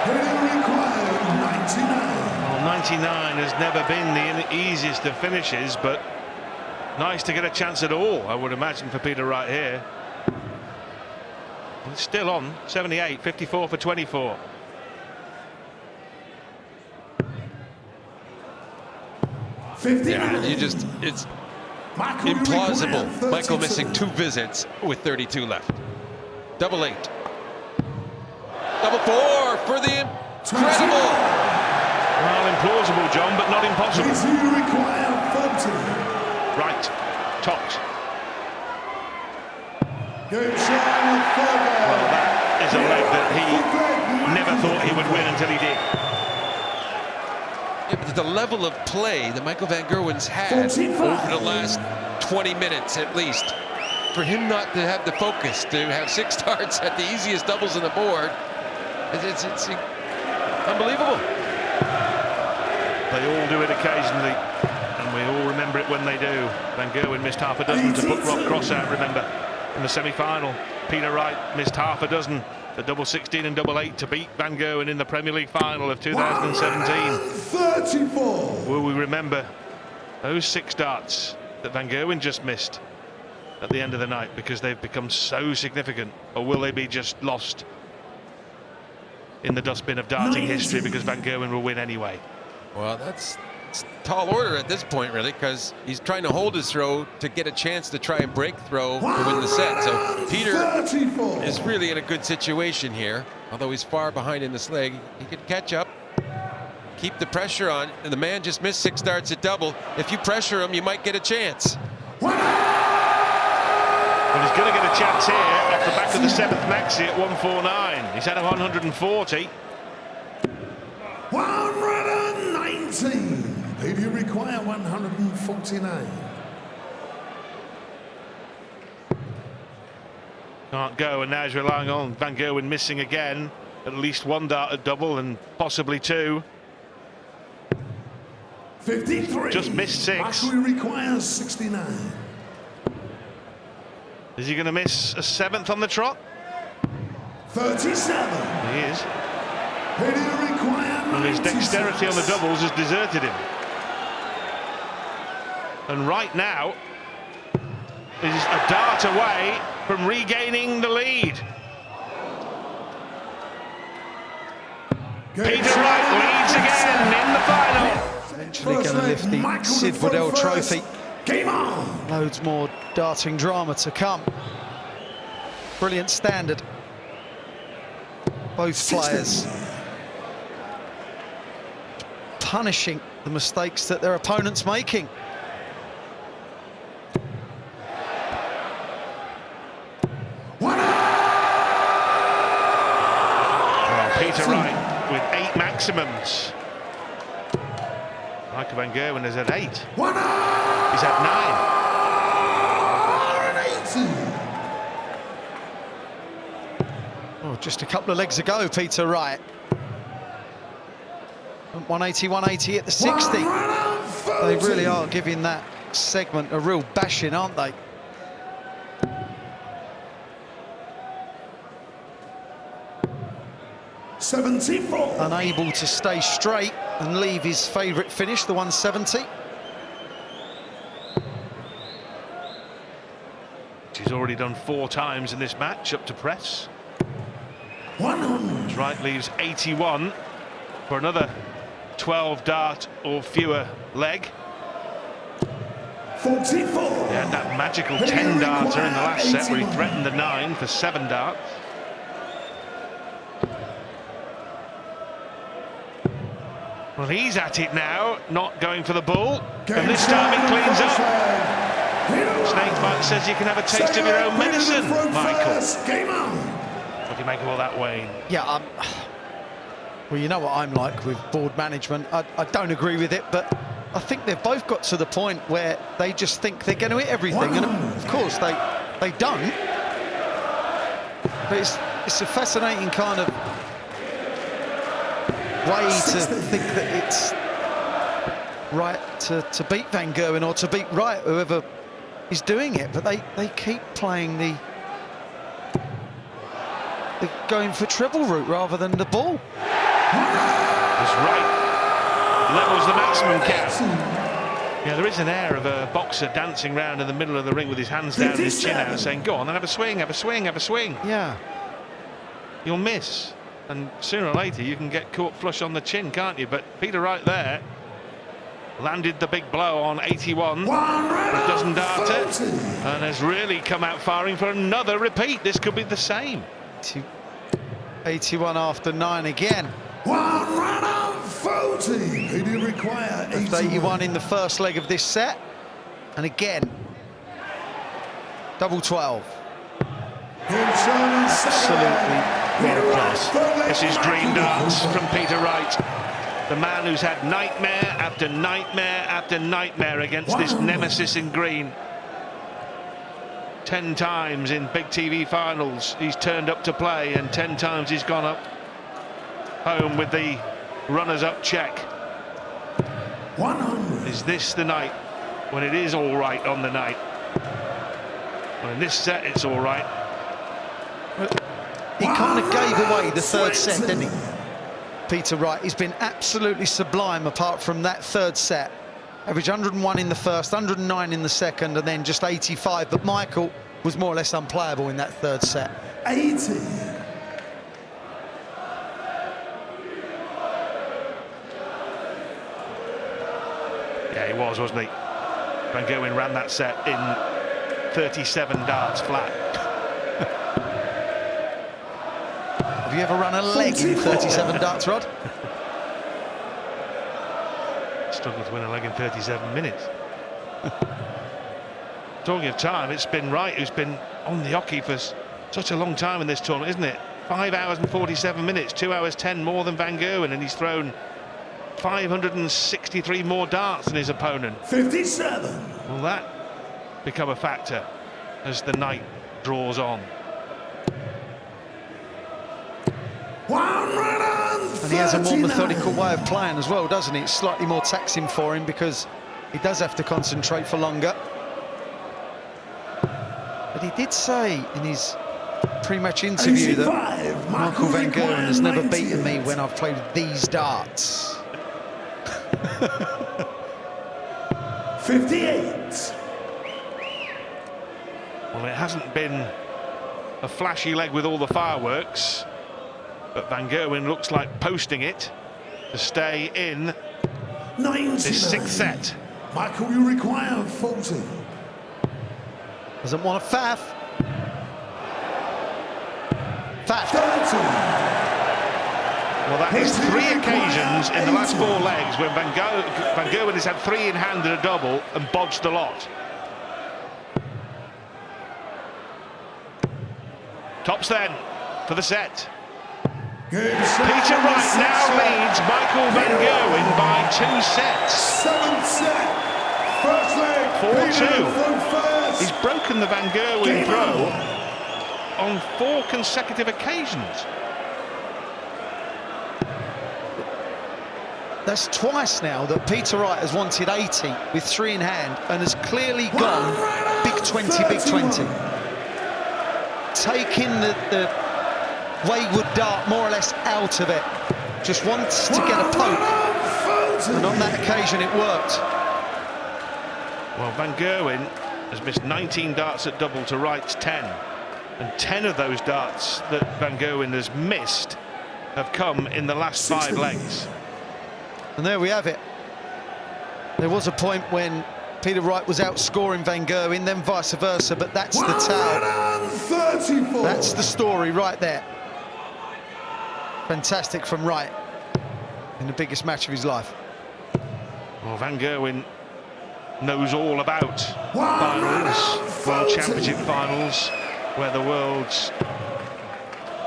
He required 99. Well, 99 has never been the easiest of finishes, but nice to get a chance at all, I would imagine, for Peter Wright here. It's still on 78, 54 for 24. Yeah, it's implausible. Michael missing 2 visits with 32 left. Double 8. Double 4 for the incredible. Well, implausible, John, but not impossible. You require 30. Right, topped. Good shot, Well, that is a leg that he never thought he would win until he did. Yeah, but the level of play that Michael van Gerwen's had 45. over the last 20 minutes at least, for him not to have the focus to have 6 starts at the easiest doubles on the board, it's unbelievable. They all do it occasionally, and we all remember it when they do. Van Gerwen missed half a dozen to put Rob Cross out, remember, in the semi-final. Peter Wright missed half a dozen, the double 16 and double 8 to beat Van Gerwen in the Premier League final of 2017. 34. Will we remember those 6 darts that Van Gerwen just missed at the end of the night because they've become so significant, or will they be just lost in the dustbin of darting history because Van Gerwen will win anyway? Well, that's tall order at this point, really, because he's trying to hold his throw to get a chance to try and break throw to win the set. So Peter 34. is really in a good situation here, although he's far behind in this leg. He could catch up, keep the pressure on, and the man just missed 6 darts at double. If you pressure him, you might get a chance. Well, he's going to get a chance here off the back of the 7th maxi at 149. He's had a 140. 119. If you require 149. Can't go, and now he's relying on Van Gerwen missing again. At least 1 dart at double and possibly 2. 53. Just missed 6. Michael requires 69. Is he going to miss a 7th on the trot? 37. He is. If you require Well, his 96. dexterity on the doubles has deserted him. And right now is a dart away from regaining the lead. Peter Wright leads again in the final. Eventually going to lift the Sid Waddell Trophy. Game on. Loads more darting drama to come. brilliant standard. Both players punishing the mistakes that their opponent's making. Peter Wright with 8 maximums. Michael van Gerwen has had 8. He's had 9. Oh, just a couple of legs ago, Peter Wright. 180, 180 at the 60. They really are giving that segment a real bashing, aren't they? Unable to stay straight and leave his favourite finish, the 170. He's already done 4 times in this match up to press. 100. Wright leaves 81 for another 12 dart or fewer leg. 44. Yeah, that magical 10 darter in the last set where he threatened the 9 for 7 darts. Well, he's at it now, not going for the bull. And this time he cleans up. Snakebite says you can have a taste of your own medicine, Michael. What do you make of all that, Wayne? Yeah, well, you know what I'm like with board management. I don't agree with it, but I think they've both got to the point where they just think they're going to hit everything, and of course they don't. But it's a fascinating kind of way to think that it's right to beat Van Gerwen or to beat Wright, whoever is doing it. But they keep playing the going for treble route rather than the ball. That's right. Levels the maximum cap. Yeah, there is an air of a boxer dancing around in the middle of the ring with his hands down his chin out, saying, "Go on, and have a swing, have a swing, have a swing." Yeah. You'll miss, and sooner or later you can get caught flush on the chin, can't you? But Peter Wright there landed the big blow on 81, but doesn't dart it, and has really come out firing for another repeat. This could be the same. 81 after 9 again. 81 in the first leg of this set, and again double 12. Absolutely world class. This is dream darts from Peter Wright, the man who's had nightmare after nightmare after nightmare against this nemesis in green. 10 times in big TV finals he's turned up to play, and 10 times he's gone up home with the runners-up check. 100. Is this the night when it is all right on the night? Well, in this set it's all right. He kind of gave away the third set, didn't he? Peter Wright, he's been absolutely sublime apart from that third set. Average 101 in the first, 109 in the second, and then just 85. But Michael was more or less unplayable in that third set. 80. Yeah, he was, wasn't he? Van Gerwen ran that set in 37 darts flat. Have you ever run a leg in 37 darts, Rod? Struggled to win a leg in 37 minutes. Talking of time, it's been Wright who's been on the hockey for such a long time in this tournament, isn't it? 5 hours and 47 minutes, 2 hours 10 more than Van Gerwen, and he's thrown 563 more darts than his opponent. 57. Will that become a factor as the night draws on? And he has a more methodical way of playing as well, doesn't he? It's slightly more taxing for him because he does have to concentrate for longer. But he did say in his pre-match interview that Michael van Gerwen has never beaten me when I've played these darts. 58. Well, it hasn't been a flashy leg with all the fireworks, but Van Gerwen looks like posting it to stay in 99. this 6th set. Michael, you require 40. Doesn't want a faff. fact. 30. Well, that is 3 occasions in the last 4 legs when Van Gerwen has had 3 in hand and a double and bodged the lot. Tops then for the set. Peter Wright now leads Michael Van Gerwen by 2 sets. 7th set. First leg. 4-2. He's broken the Van Gerwen throw on 4 consecutive occasions. That's twice now that Peter Wright has wanted 80 with 3 in hand and has clearly gone big 20, big 20. Taking the wayward dart more or less out of it. Just wants to get a poke. And on that occasion it worked. Well, Van Gerwen has missed 19 darts at double to Wright's 10. And 10 of those darts that Van Gerwen has missed have come in the last 5 legs. And there we have it. There was a point when Peter Wright was outscoring Van Gerwen, then vice versa, but that's the tale. That's the story right there. Fantastic from Wright in the biggest match of his life. Well, Van Gerwen knows all about finals, World Championship finals, where the world's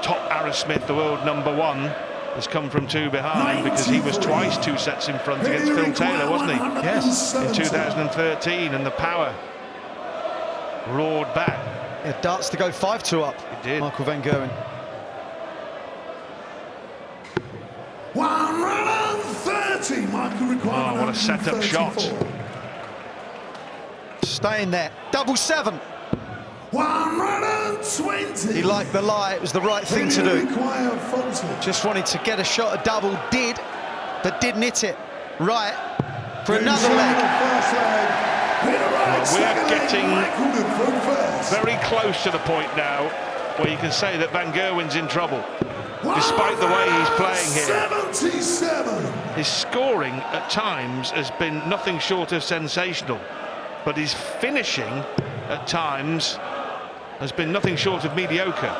top Arrowsmith, the world #1, has come from 2 behind, because he was twice 2 sets in front against Phil Taylor, wasn't he? Yes. In 2013, and the power roared back. Yeah, darts to go 5-2 up. He did. Michael Van Gerwen. 130. Michael required. Oh, what a set-up shot. Staying there. Double 7. 120. He liked the lie. It was the right thing to do. Required 40. Just wanted to get a shot at double. Did, but didn't hit it. Right. For another leg. First leg. Peter Wright, We're second leg, getting Michael did through first. very close to the point now where you can say that Van Gerwen's in trouble, despite the way he's playing here. 77. His scoring at times has been nothing short of sensational, but his finishing at times has been nothing short of mediocre.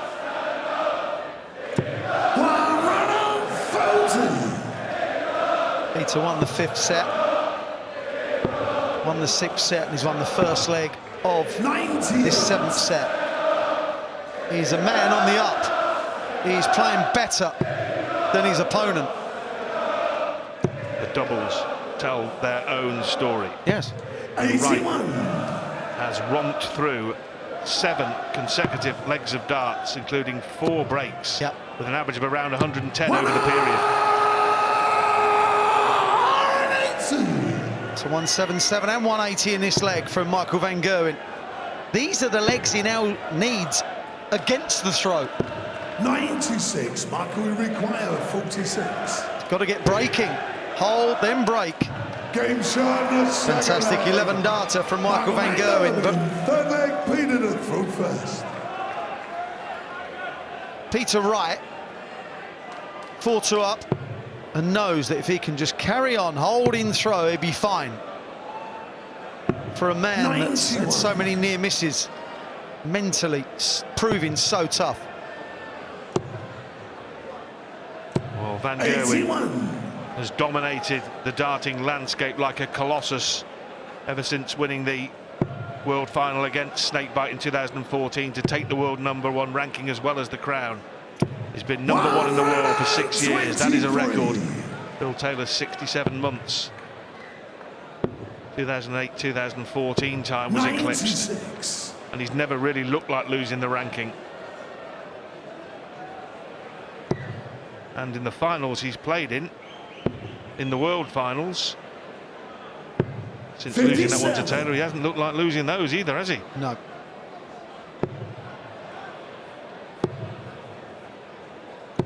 140. Peter won the 5th set, won the 6th set, and he's won the first leg of 90. this 7th set. He's a man on the up. He's playing better than his opponent. The doubles tell their own story. Yes. 81. Has romped through 7 consecutive legs of darts, including 4 breaks, Yep. with an average of around 110 over the period. So 177 and 180 in this leg from Michael Van Gerwen. These are the legs he now needs against the throw. 96. Michael will require 46. Got to get breaking. Hold, then break. Game sharpness. Fantastic 11 darter from Michael Van Gerwen. But third leg, Peter to throw first. Peter Wright, 4-2 up, and knows that if he can just carry on, holding throw, he'll be fine. For a man that's had so many near misses, mentally proving so tough. Well, Van Gerwen 81. has dominated the darting landscape like a colossus ever since winning the world final against Snakebite in 2014 to take the world #1 ranking as well as the crown. He's been #1 in the world for 6 years. That is a record. Phil Taylor's 67 months. 2008-2014 time was eclipsed, 96. and he's never really looked like losing the ranking. And in the finals he's played in the world finals, since losing that one to Taylor, he hasn't looked like losing those either, has he? No.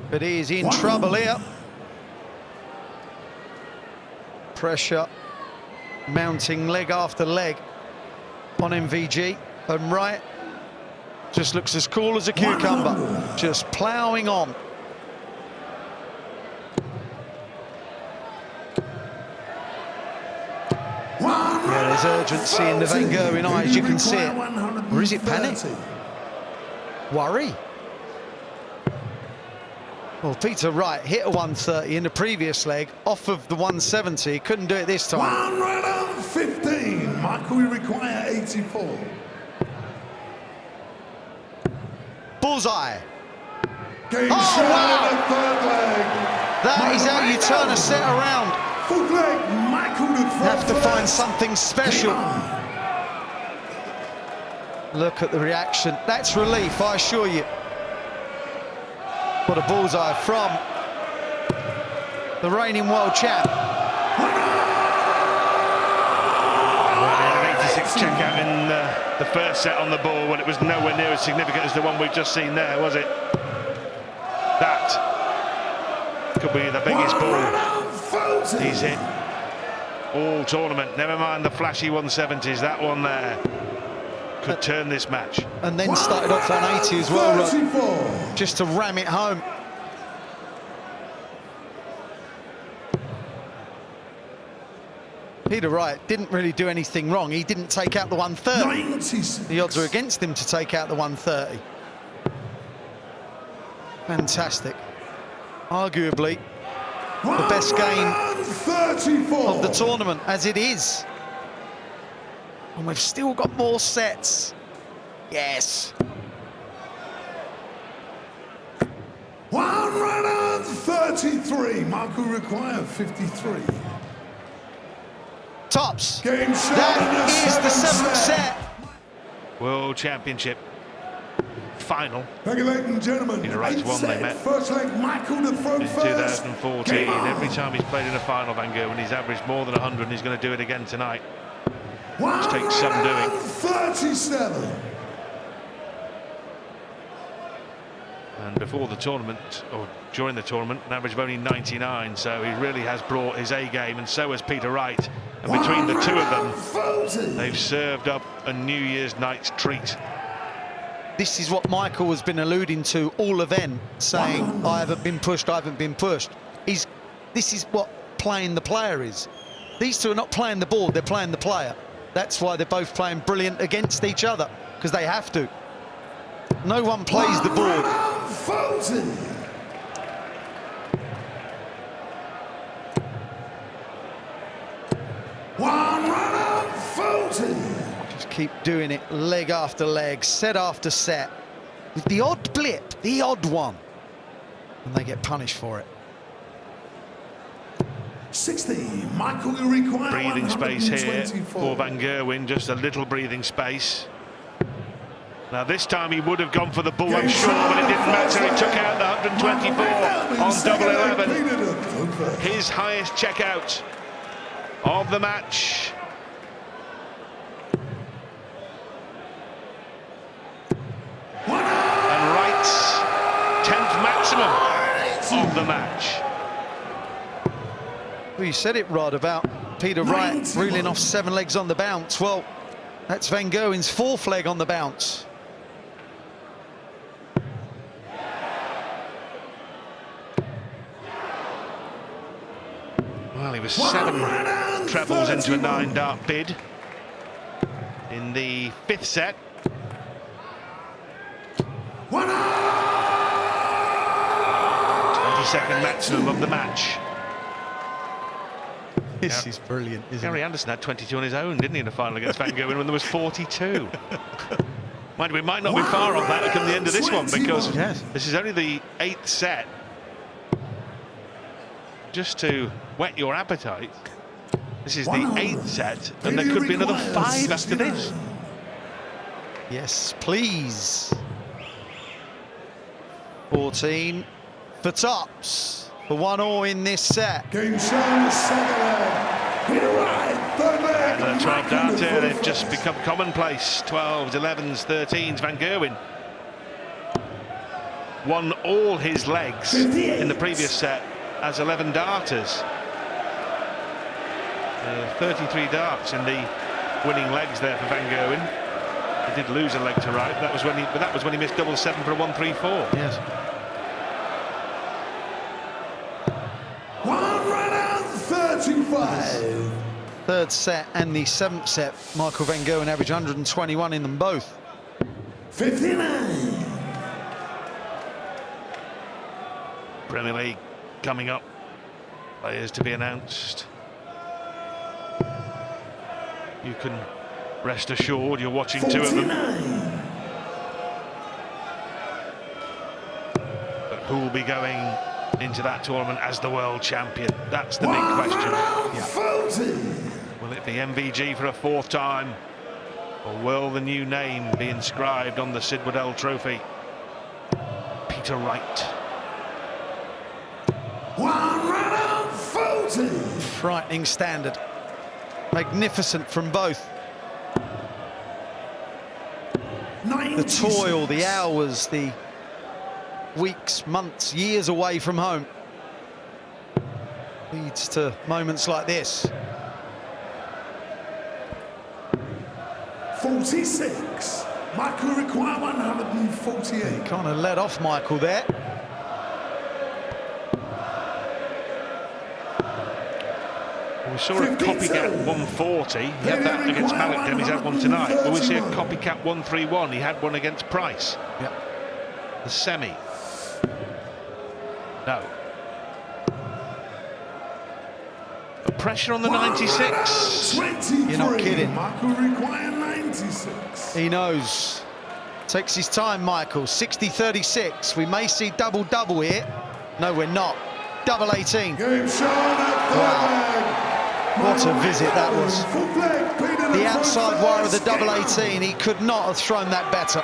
But he is in trouble here. Pressure mounting leg after leg on MVG, and Wright just looks as cool as a cucumber, just ploughing on. Yeah, there's urgency in the Van Gerwen eyes, you can see it. Or is it panic? Worry? Well, Peter Wright hit a 130 in the previous leg off of the 170. Couldn't do it this time. 115. Michael, you require 84. Bullseye. Game Oh, shot wow. in the third leg. That is how you turn a set around. Fourth leg, Michael the You have to third find leg. something special. Look at the reaction. That's relief, I assure you. What a bullseye from the reigning world champ. An 86 checkout in the first set on the ball when it was nowhere near as significant as the one we've just seen there, was it? That could be the biggest ball he's hit all tournament. Never mind the flashy 170s. That one there could turn this match. And then started off 180 as well, Rod, 34. just to ram it home. Peter Wright didn't really do anything wrong. He didn't take out the 130. 96. The odds are against him to take out the 130. Fantastic. Arguably the best game 34. of the tournament, as it is. And we've still got more sets. Yes. 133. Michael require 53. Tops. Game shot in That is the seventh seventh set. World Championship final Thank you, ladies and gentlemen. Peter Wright's one they met First leg, Michael the front in first. 2014. Game on. Every time he's played in a final, Van Gerwen, he's averaged more than 100, and he's going to do it again tonight. Which takes some doing. 37. And before the tournament, or during the tournament, an average of only 99, so he really has brought his A game, and so has Peter Wright. And between the two of them, they've served up a New Year's night's treat. This is what Michael has been alluding to all event, saying, I haven't been pushed, I haven't been pushed. This is what playing the player is. These two are not playing the board, they're playing the player. That's why they're both playing brilliant against each other, because they have to. No one plays the board. Just keep doing it, leg after leg, set after set. With the odd blip, the odd one. And they get punished for it. 60. Michael, you require Breathing space here 124. for Van Gerwen, just a little breathing space. Now this time he would have gone for the bull, I'm sure, but it didn't matter. He took out the 124 on double 11. His highest checkout of the match. And Wright's 10th maximum of the match. Well, you said it, Rod, about Peter Wright reeling off 7 legs on the bounce. Well, that's Van Gerwen's 4th leg on the bounce. Well, he was 7 trebles into a 9-dart bid in the 5th set. 22nd maximum of the match. This is brilliant, isn't Gary it? Anderson had 22 on his own, didn't he, in the final against Van Gerwen when there was 42. Mind, we might not be far off that come the end of this one, because Yes. this is only the 8th set. Just to whet your appetite, this is the 8th set, and there could be another 5 after this. Yes, please. 14 for tops. For 1-all in this set. Game show in the second leg. Peter Wright, third leg. And the 12 dart here, they've just become commonplace. 12s, 11s, 13s. Van Gerwen won all his legs 58. in the previous set as 11 darters. 33 darts in the winning legs there for Van Gerwen. He did lose a leg to Wright. That was when he missed double 7 for a 134. Yes. 135. Third set and the 7th set, Michael Van Gerwen averaged 121 in them both. 59. Premier League coming up. Players to be announced. You can rest assured you're watching 2 of them. But who will be going into that tournament as the world champion? That's the big question. Will it be MVG for a 4th time? Or will the new name be inscribed on the Sid Waddell Trophy? Peter Wright. Frightening standard. Magnificent from both. The toil, the hours, the weeks, months, years away from home leads to moments like this. 46. Michael require 148. Kind of let off Michael there. We saw a copycat 140. He had that against Malcolm. He's had one tonight. Will we see a copycat 131? He had one against Price. Yep. The semi. No. But pressure on the 96. You're not kidding. Michael require 96. He knows. Takes his time, Michael. 60-36. We may see double-double here. No, we're not. Double 18. Game shown at Wow. What a visit that was. The outside wire of the double 18. He could not have thrown that better.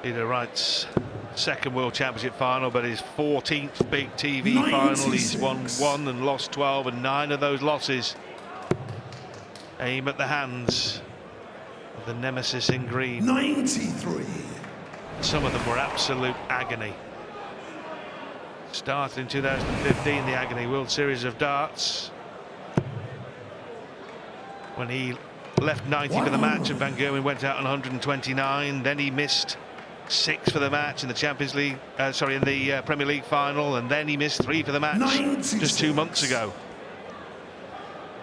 Peter Wright's 2nd World Championship final, but his 14th big TV final. He's won 1 and lost 12, and 9 of those losses aim at the hands of the nemesis in green. 93. Some of them were absolute agony. Started in 2015, the agony World Series of Darts, when he left 90 for the match and Van Gerwen went out on 129. Then he missed 6 for the match in the Champions League, in the Premier League final, and then he missed 3 for the match 96. just 2 months ago.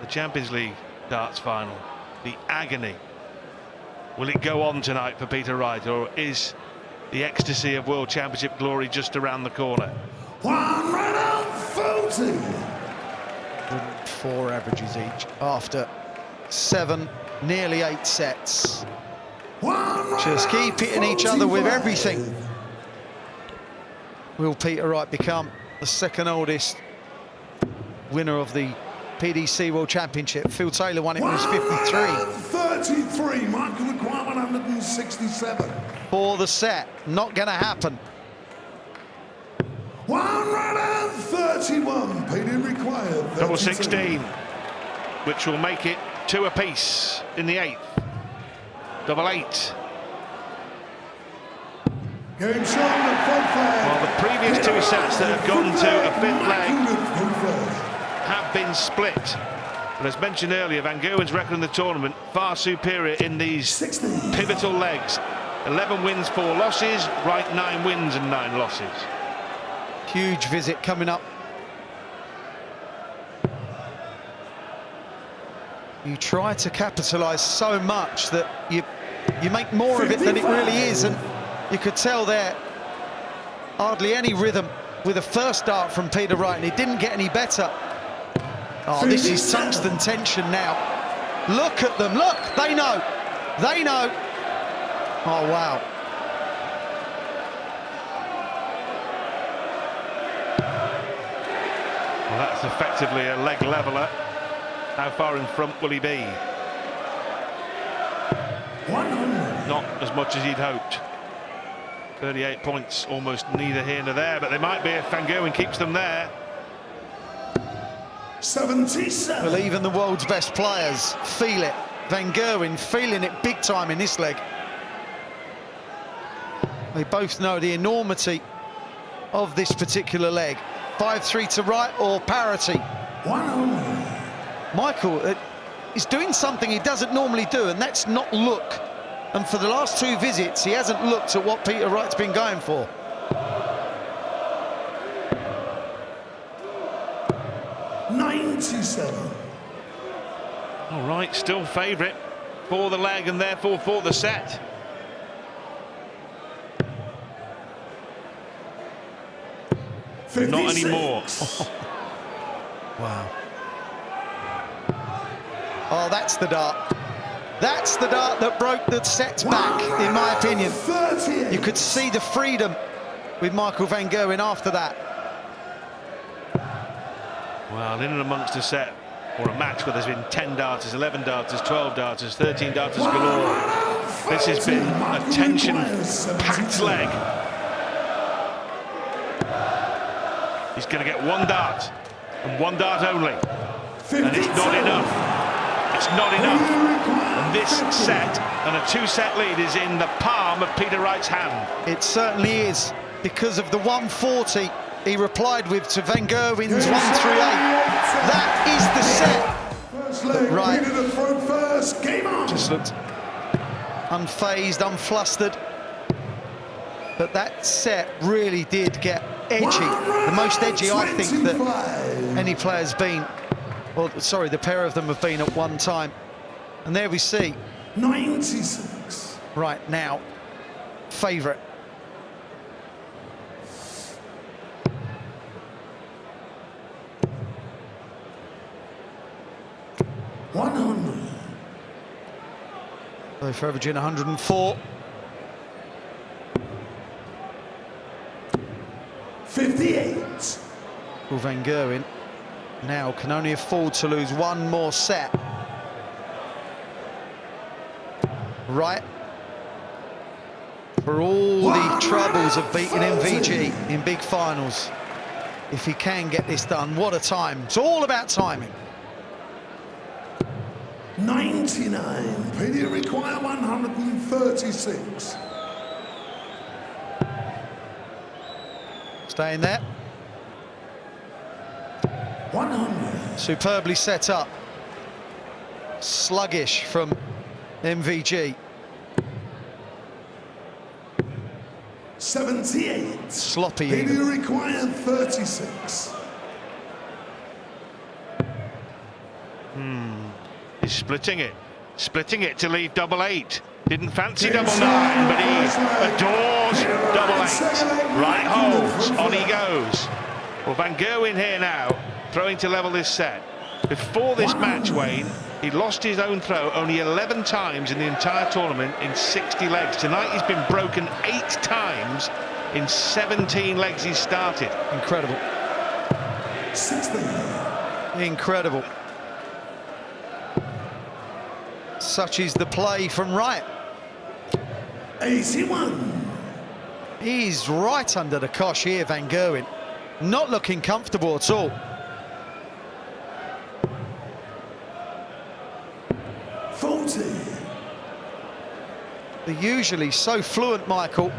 The Champions League darts final, the agony. Will it go on tonight for Peter Wright, or is the ecstasy of World Championship glory just around the corner? 140. 4 averages each after 7, nearly 8 sets. Just keep hitting each other with everything. Will Peter Wright become the 2nd oldest winner of the PDC World Championship? Phil Taylor won it when he was 53. 33. Michael require 167. For the set, not going to happen. 131. Peter required. 32. Double 16, which will make it 2 apiece in the 8th. Double 8. Game shown at full flag. Well, the previous 2 sets that have gone to a 5th leg have been split. But as mentioned earlier, Van Gerwen's record in the tournament far superior in these 16. pivotal legs. 11 wins, 4 losses. Wright 9 wins and 9 losses. Huge visit coming up. You try to capitalise so much that you make more of it than it really is, and you could tell there hardly any rhythm with the first dart from Peter Wright, and it didn't get any better. Oh, this is tungsten tension now. Look at them, look, they know. They know. Oh, wow. Well, that's effectively a leg leveller. How far in front will he be? 100. Not as much as he'd hoped. 38 points, almost neither here nor there, but they might be if Van Gerwen keeps them there. 77. Well, even the world's best players feel it. Van Gerwen feeling it big time in this leg. They both know the enormity of this particular leg. 5-3 to Wright or parity. 100. Michael is doing something he doesn't normally do, and that's not look. And for the last 2 visits, he hasn't looked at what Peter Wright's been going for. 97. All right, still favourite for the leg and therefore for the set. Not anymore. Wow. Oh, that's the dart. That's the dart that broke the sets back, in my opinion. You could see the freedom with Michael van Gerwen after that. Well, in and amongst a set or a match where there's been 10 darters, 11 darters, 12 darters, 13 darters galore, this has been a tension-packed leg. He's going to get one dart, and one dart only. And it's not enough. It's not enough. And this set and a two-set lead is in the palm of Peter Wright's hand. It certainly is, because of the 140 he replied with to van Gerwen's 138. That is the set. But Wright just looked unfazed, unflustered. But that set really did get edgy. The most edgy I think that any player's been. Well, sorry, the pair of them have been at one time. And there we see 96. right now, favourite. So for averaging 104. 58. Well, van Gerwen now can only afford to lose one more set. Right. For all the troubles of beating MVG in big finals, if he can get this done, what a time. It's all about timing. 99. Peter require 136. Staying there. 100. Superbly set up. Sluggish from MVG. 78. Sloppy Peter even. required 36. He's splitting it to leave double eight. Didn't fancy double nine, but he adores double eight. Right holds, on he goes. Well, van Gerwen here now, throwing to level this set. Before this match, Wayne, he lost his own throw only 11 times in the entire tournament in 60 legs. Tonight he's been broken 8 times in 17 legs he's started. Incredible. 60. Incredible. Such is the play from Wright. 81. He's right under the cosh here, van Gerwen. Not looking comfortable at all. 40. They're usually so fluent, Michael.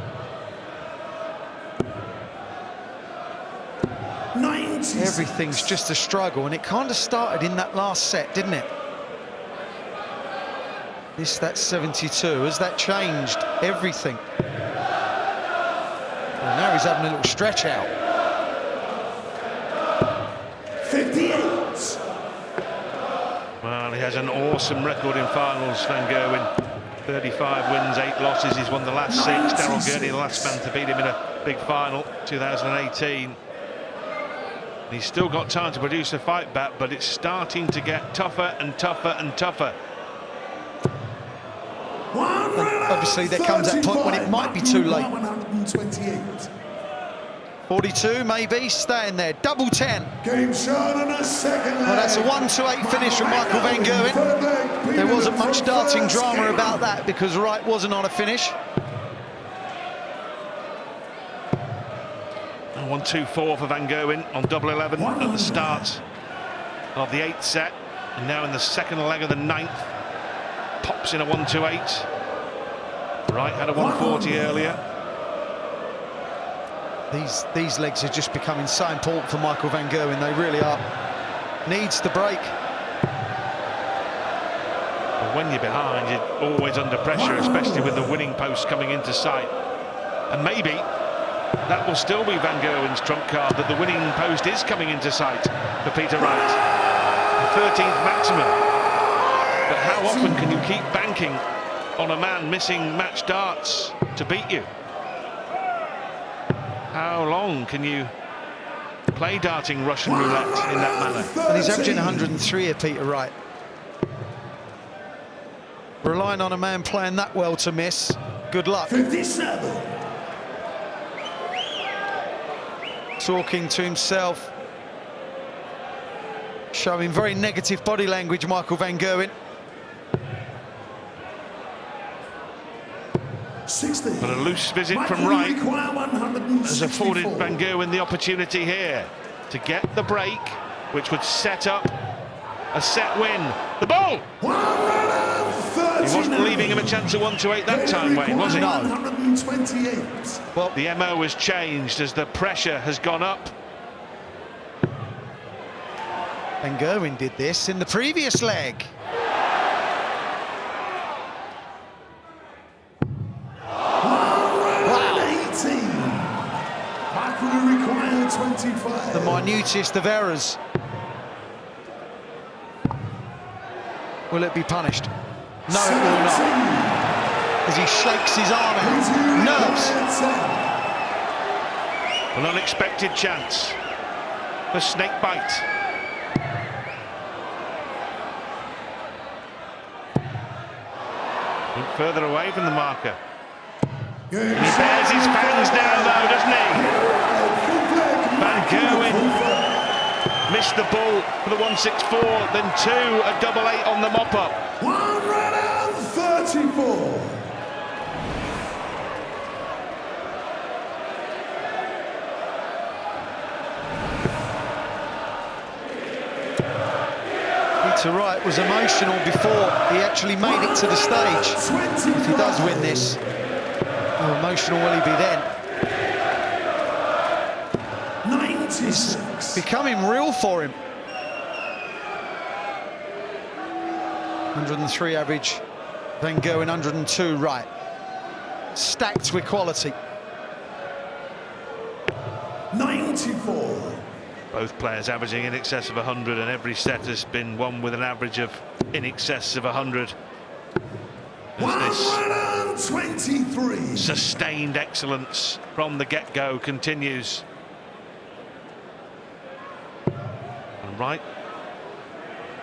90. Everything's just a struggle, and it kind of started in that last set, didn't it? That's 72. Has that changed everything? Well, now he's having a little stretch out. 58. Well, he has an awesome record in finals, van Gerwen. 35 wins, 8 losses. He's won the last 6. Daryl Gurney, the last man to beat him in a big final, 2018. He's still got time to produce a fight back, but it's starting to get tougher and tougher and tougher. Obviously, there comes that point when it might be too late. 128. 42, maybe, staying there. Double 10. Game shot on a second leg. Well, that's a 1-8 finish from Michael van Gerwen. There wasn't much darting drama about that because Wright wasn't on a finish. 1-2-4 for van Gerwen on double 11 at the start of the 8th set, and now in the second leg of the 9th, pops in a 1-2-8. Wright had a 140 earlier. These legs are just becoming so important for Michael van Gerwen. They really are. Needs the break. But when you're behind, you're always under pressure, especially with the winning post coming into sight. And maybe that will still be van Gerwen's trump card, that the winning post is coming into sight for Peter Wright. The 13th maximum. But how often can you keep banking on a man missing match darts to beat you? How long can you play darting Russian roulette in that manner. And he's averaging 103 here, Peter Wright. Relying on a man playing that well to miss. Good luck. 57. Talking to himself. Showing very negative body language, Michael van Gerwen. 60. But a loose visit Michael, from you Wright require 164. has afforded van Gerwen the opportunity here to get the break, which would set up a set win. The ball! He wasn't leaving him a chance of 1-8 that time, Wayne, was he? 128. Well, the MO has changed as the pressure has gone up. Van Gerwen did this in the previous leg. Michael, you require 25. The minutest of errors. Will it be punished? No, it will not. As he shakes his arm out. Nerves. An unexpected chance for snakebite. Look further away from the marker. He bears his fangs down though, doesn't he? Van Gerwen missed the ball for the 164, then 2, a 8-8 on the mop-up. 134. Peter Wright was emotional before he actually made it to the stage. If he does win this, how emotional will he be then? 96. Becoming real for him. 103 average, Van Gerwen 102 Wright. Stacked with quality. 94. Both players averaging in excess of 100, and every set has been won with an average of in excess of 100. As this 123. sustained excellence from the get-go continues. And Wright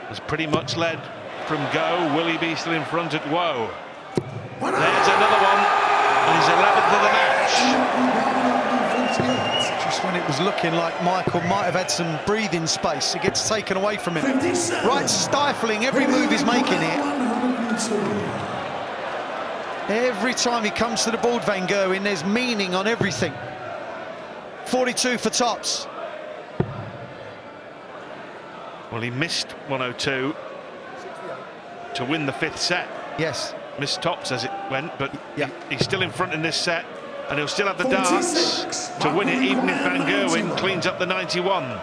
has pretty much led from go. Will he be still in front at woe? There's another one, and his 11th of the match. Just when it was looking like Michael might have had some breathing space, it gets taken away from him. 57. Wright stifling every move he's making here. 102. Every time he comes to the board, Van Gerwen, there's meaning on everything. 42 for tops. Well, he missed 102 to win the 5th set. Yes. Missed tops as it went, but Yeah. he's still in front in this set, and he'll still have the darts 46. to win it, even if Van Gerwen cleans up the 91.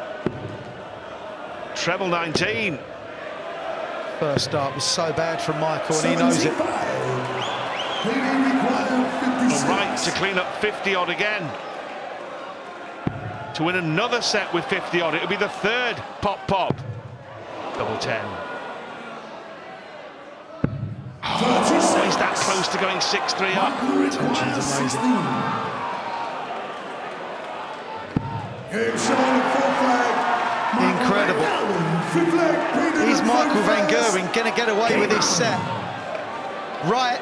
Treble 19. First start was so bad from Michael, and he knows it. Well, Wright to clean up 50-odd again. To win another set with 50-odd, it'll be the 3rd pop. Double 10. Oh, he's that close to going 6-3 up. Tension's amazing. Incredible. Is Michael van Gerwen going to get away with this set? Wright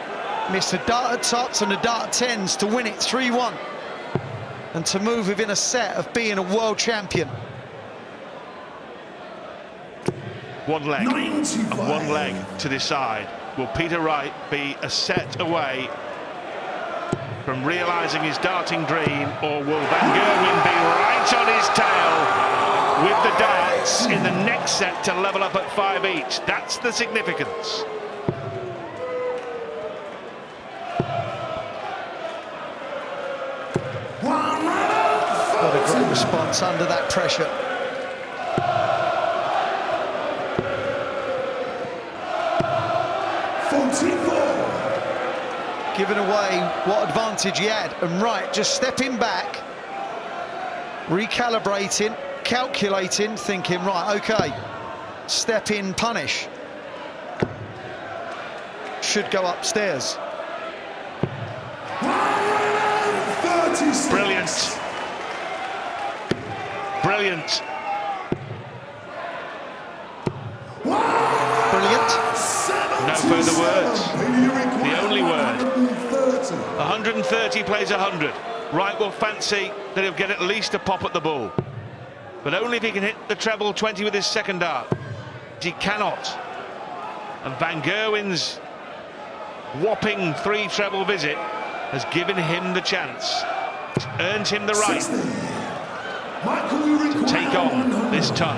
missed a dart at tops and a dart at tens to win it 3-1. And to move within a set of being a world champion. One leg and one leg to decide. Will Peter Wright be a set away from realising his darting dream, or will Van Gerwen be right on his tail with the darts in the next set to level up at 5 each? That's the significance. What a great response under that pressure. Giving away what advantage he had, and Wright just stepping back, recalibrating, calculating, thinking, right, okay, step in, punish. Should go upstairs. Brilliant. brilliant. Brilliant. No further words. The only word. 130 plays 100. Wright will fancy that he'll get at least a pop at the ball, but only if he can hit the treble 20 with his second dart. He cannot. And Van Gerwen's whopping 3 treble visit has given him the chance. It's earned him the right to take on this ton.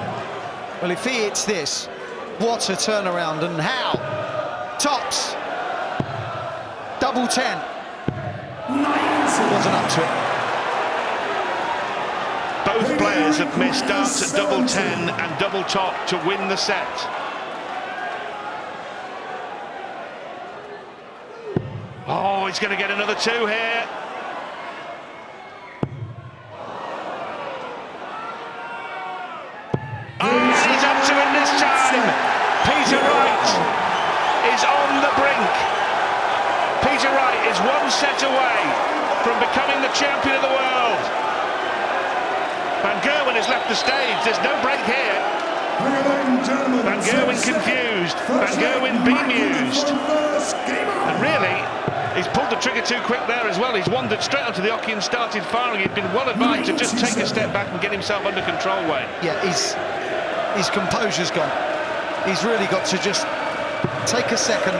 Well, if he hits this, what a turnaround, and how. Tops. Double 10. Wasn't up to it. Both players have missed darts at double 10 and double top to win the set. Oh, he's going to get another 2 here. He's up to it this time. Peter Wright is on the brink. Peter Wright is 1 set away from becoming the champion of the world. Van Gerwen has left the stage. There's no break here. Van Gerwen confused. Van Gerwen bemused. And really, he's pulled the trigger too quick there as well. He's wandered straight onto the hockey and started firing. He'd been well advised to just take a step back and get himself under control, Wayne. Yeah, his composure's gone. He's really got to just take a second.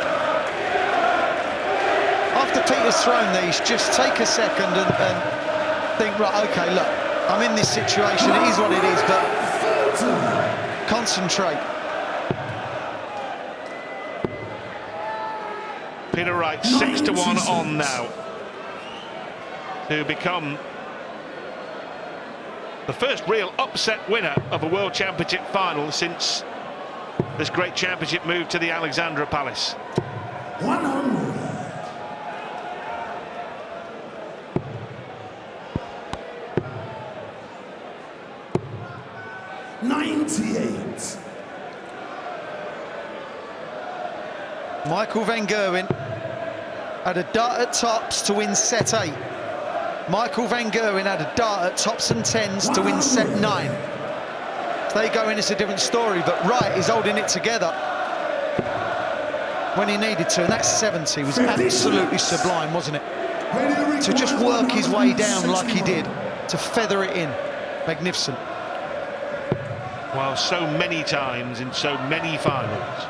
After Peter's thrown these, just take a second and think, right, okay, look, I'm in this situation, it is what it is, but concentrate. Peter Wright 6-1 on now to become the first real upset winner of a World Championship final since this great championship moved to the Alexandra Palace. 100. 98. Michael Van Gerwen had a dart at tops to win set 8. Michael Van Gerwen had a dart at tops and 10s to win set 9. If they go in, it's a different story, but Wright is holding it together when he needed to, and that 70 was absolutely sublime, wasn't it? To just work his way down like he did, to feather it in. Magnificent. Well, so many times in so many finals,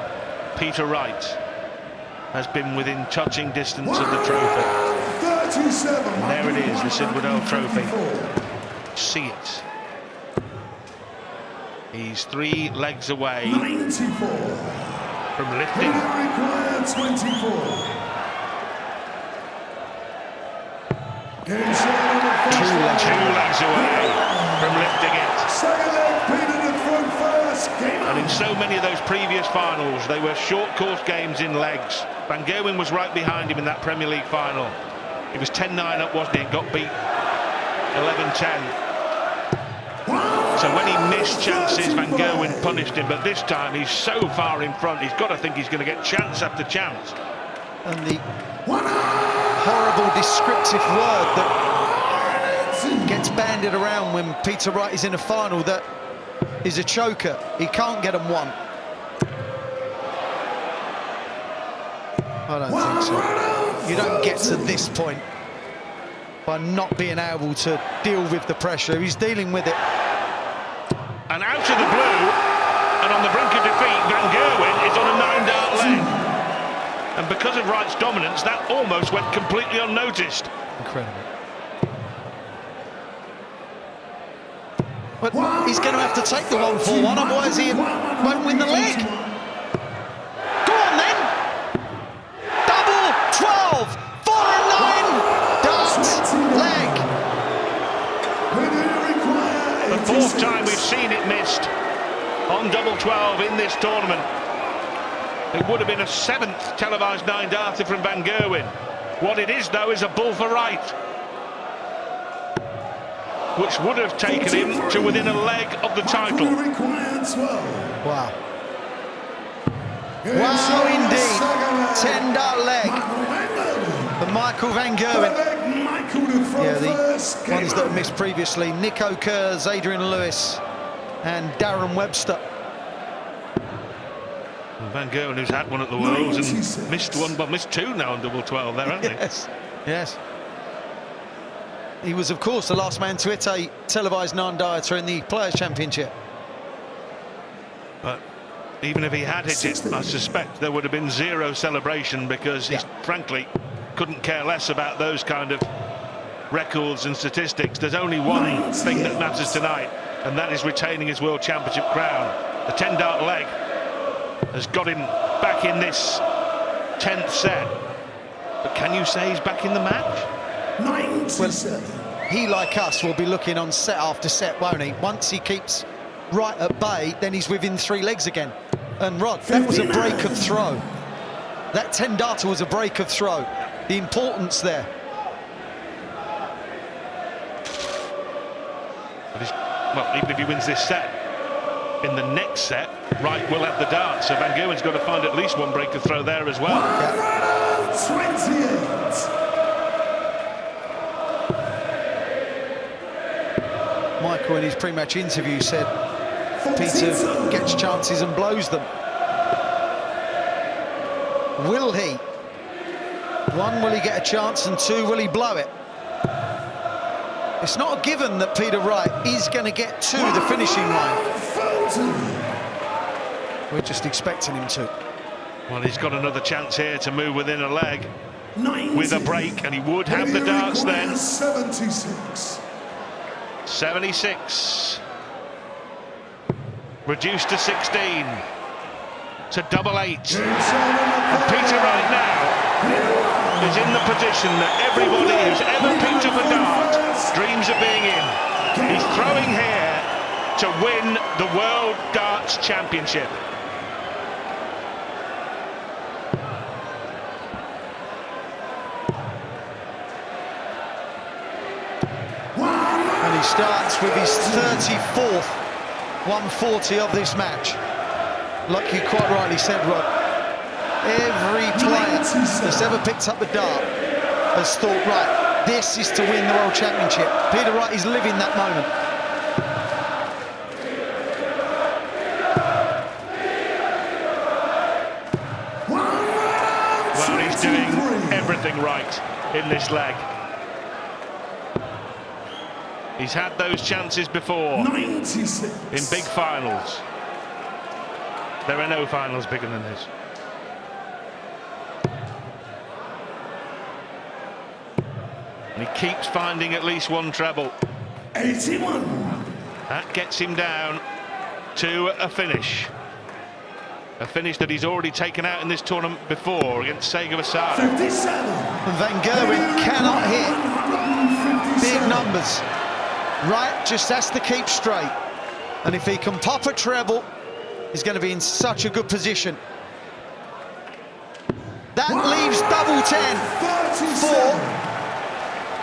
Peter Wright has been within touching distance of the trophy. And there it is, the Sid Waddell Trophy. See it. He's 3 legs away 94. from lifting. Required 24. Game shot number 5. 2 legs away from lifting it. Second leg, Peter to front first. Game And in so many of those previous finals, they were short course games in legs. Van Gerwen was right behind him in that Premier League final. He was 10-9 up, wasn't he? And got beat 11-10. So when he missed chances, Van Gerwen punished him. But this time, he's so far in front, he's got to think he's going to get chance after chance. And the horrible descriptive word that gets bandied around when Peter Wright is in a final that is a choker. He can't get them 1. I don't think so. You don't get to this point by not being able to deal with the pressure. He's dealing with it. And out of the blue, and on the brink of defeat, Van Gerwen is on a 9-dart leg. And because of Wright's dominance, that almost went completely unnoticed. Incredible. But he's going to have to take the 1-4-1, otherwise he won't win the leg. Go on then! Double 12, 4 and 9, dart leg. The 4th time we've seen it missed on double 12 in this tournament. It would have been a 7th televised 9-darter from Van Gerwen. What it is, though, is a bull for Wright, which would have taken him to within a leg of the title. Wow. Wow, indeed. 10-dart leg for Michael Van Gerwen. Michael with the Yeah, the first game ones that were missed previously. Nico Kurz, Adrian Lewis and Darren Webster. Van Gerwen, who's had one at the Worlds and missed one, but missed two now on double 12 there, hasn't he? Yes, yes. He was, of course, the last man to hit a televised non-dieter in the Players' Championship. But even if he had hit it, I suspect there would have been zero celebration, because he frankly couldn't care less about those kind of records and statistics. There's only one thing that matters tonight, and that is retaining his World Championship crown. The 10-dart leg has got him back in this 10th set. But can you say he's back in the match? Well, he, like us, will be looking on set after set, won't he? Once he keeps right at bay, then he's within 3 legs again. And Rod, that was a break of throw. That 10-darter was a break of throw. The importance there. Well, even if he wins this set, in the next set, Wright will have the dart, so Van Gerwen's got to find at least one break of throw there as well. 28. Michael, in his pre-match interview, said Peter gets chances and blows them. Will he? 1, will he get a chance, and 2, will he blow it? It's not a given that Peter Wright is going to get to the finishing line. We're just expecting him to. Well, he's got another chance here to move within a leg with a break, and he would have the darts then. 76. 76. Reduced to 16. To double 8. And Peter Wright now is in the position that everybody who's ever picked up a dart dreams of being in. He's throwing here to win the World Darts Championship. And he starts with his 34th 140 of this match. Like you quite rightly said, Rod, every player that's ever picked up the dart has thought, right, this is to win the World Championship. Peter Wright is living that moment. Well, he's doing everything right in this leg. He's had those chances before 96. in big finals. There are no finals bigger than this. And he keeps finding at least one treble. 81. That gets him down to a finish. A finish that he's already taken out in this tournament before against Sega Vasaro. 57. And Van Gerwen cannot hit big numbers. Wright just has to keep straight. And if he can pop a treble, he's going to be in such a good position. That leaves double 10 for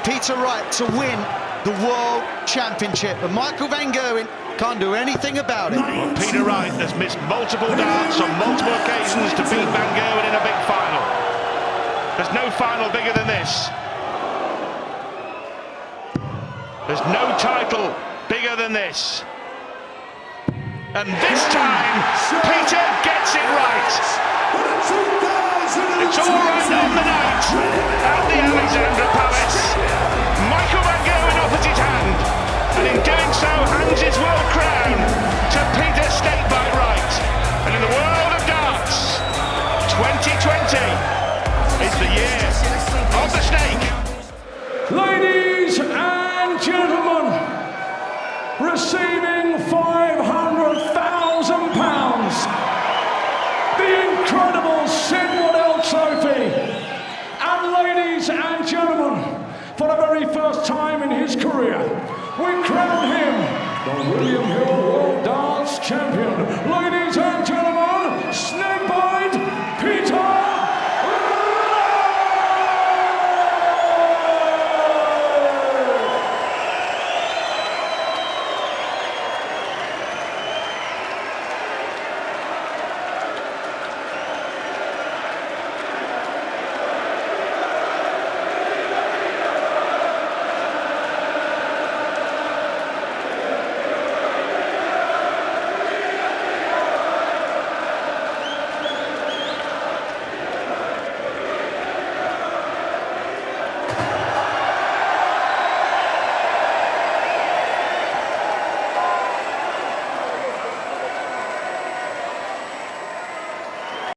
Peter Wright to win the World Championship. And Michael Van Gerwen can't do anything about it. Well, Peter Wright has missed multiple darts on multiple occasions to beat Van Gerwen in a big final. There's no final bigger than this. There's no title bigger than this. And this time, Peter gets it right. It's all right on the night at the Alexandra Palace. Michael Van Gerwen offers his hand, and in doing so hands his world crown to Peter Snakebite Wright. And in the world of darts, 2020 is the year of the snake. Ladies and gentlemen, receiving £500,000, the incredible Sid Waddell Trophy. And ladies and gentlemen, for the very first time in his career, we crown him the William Hill World Darts Champion. Ladies and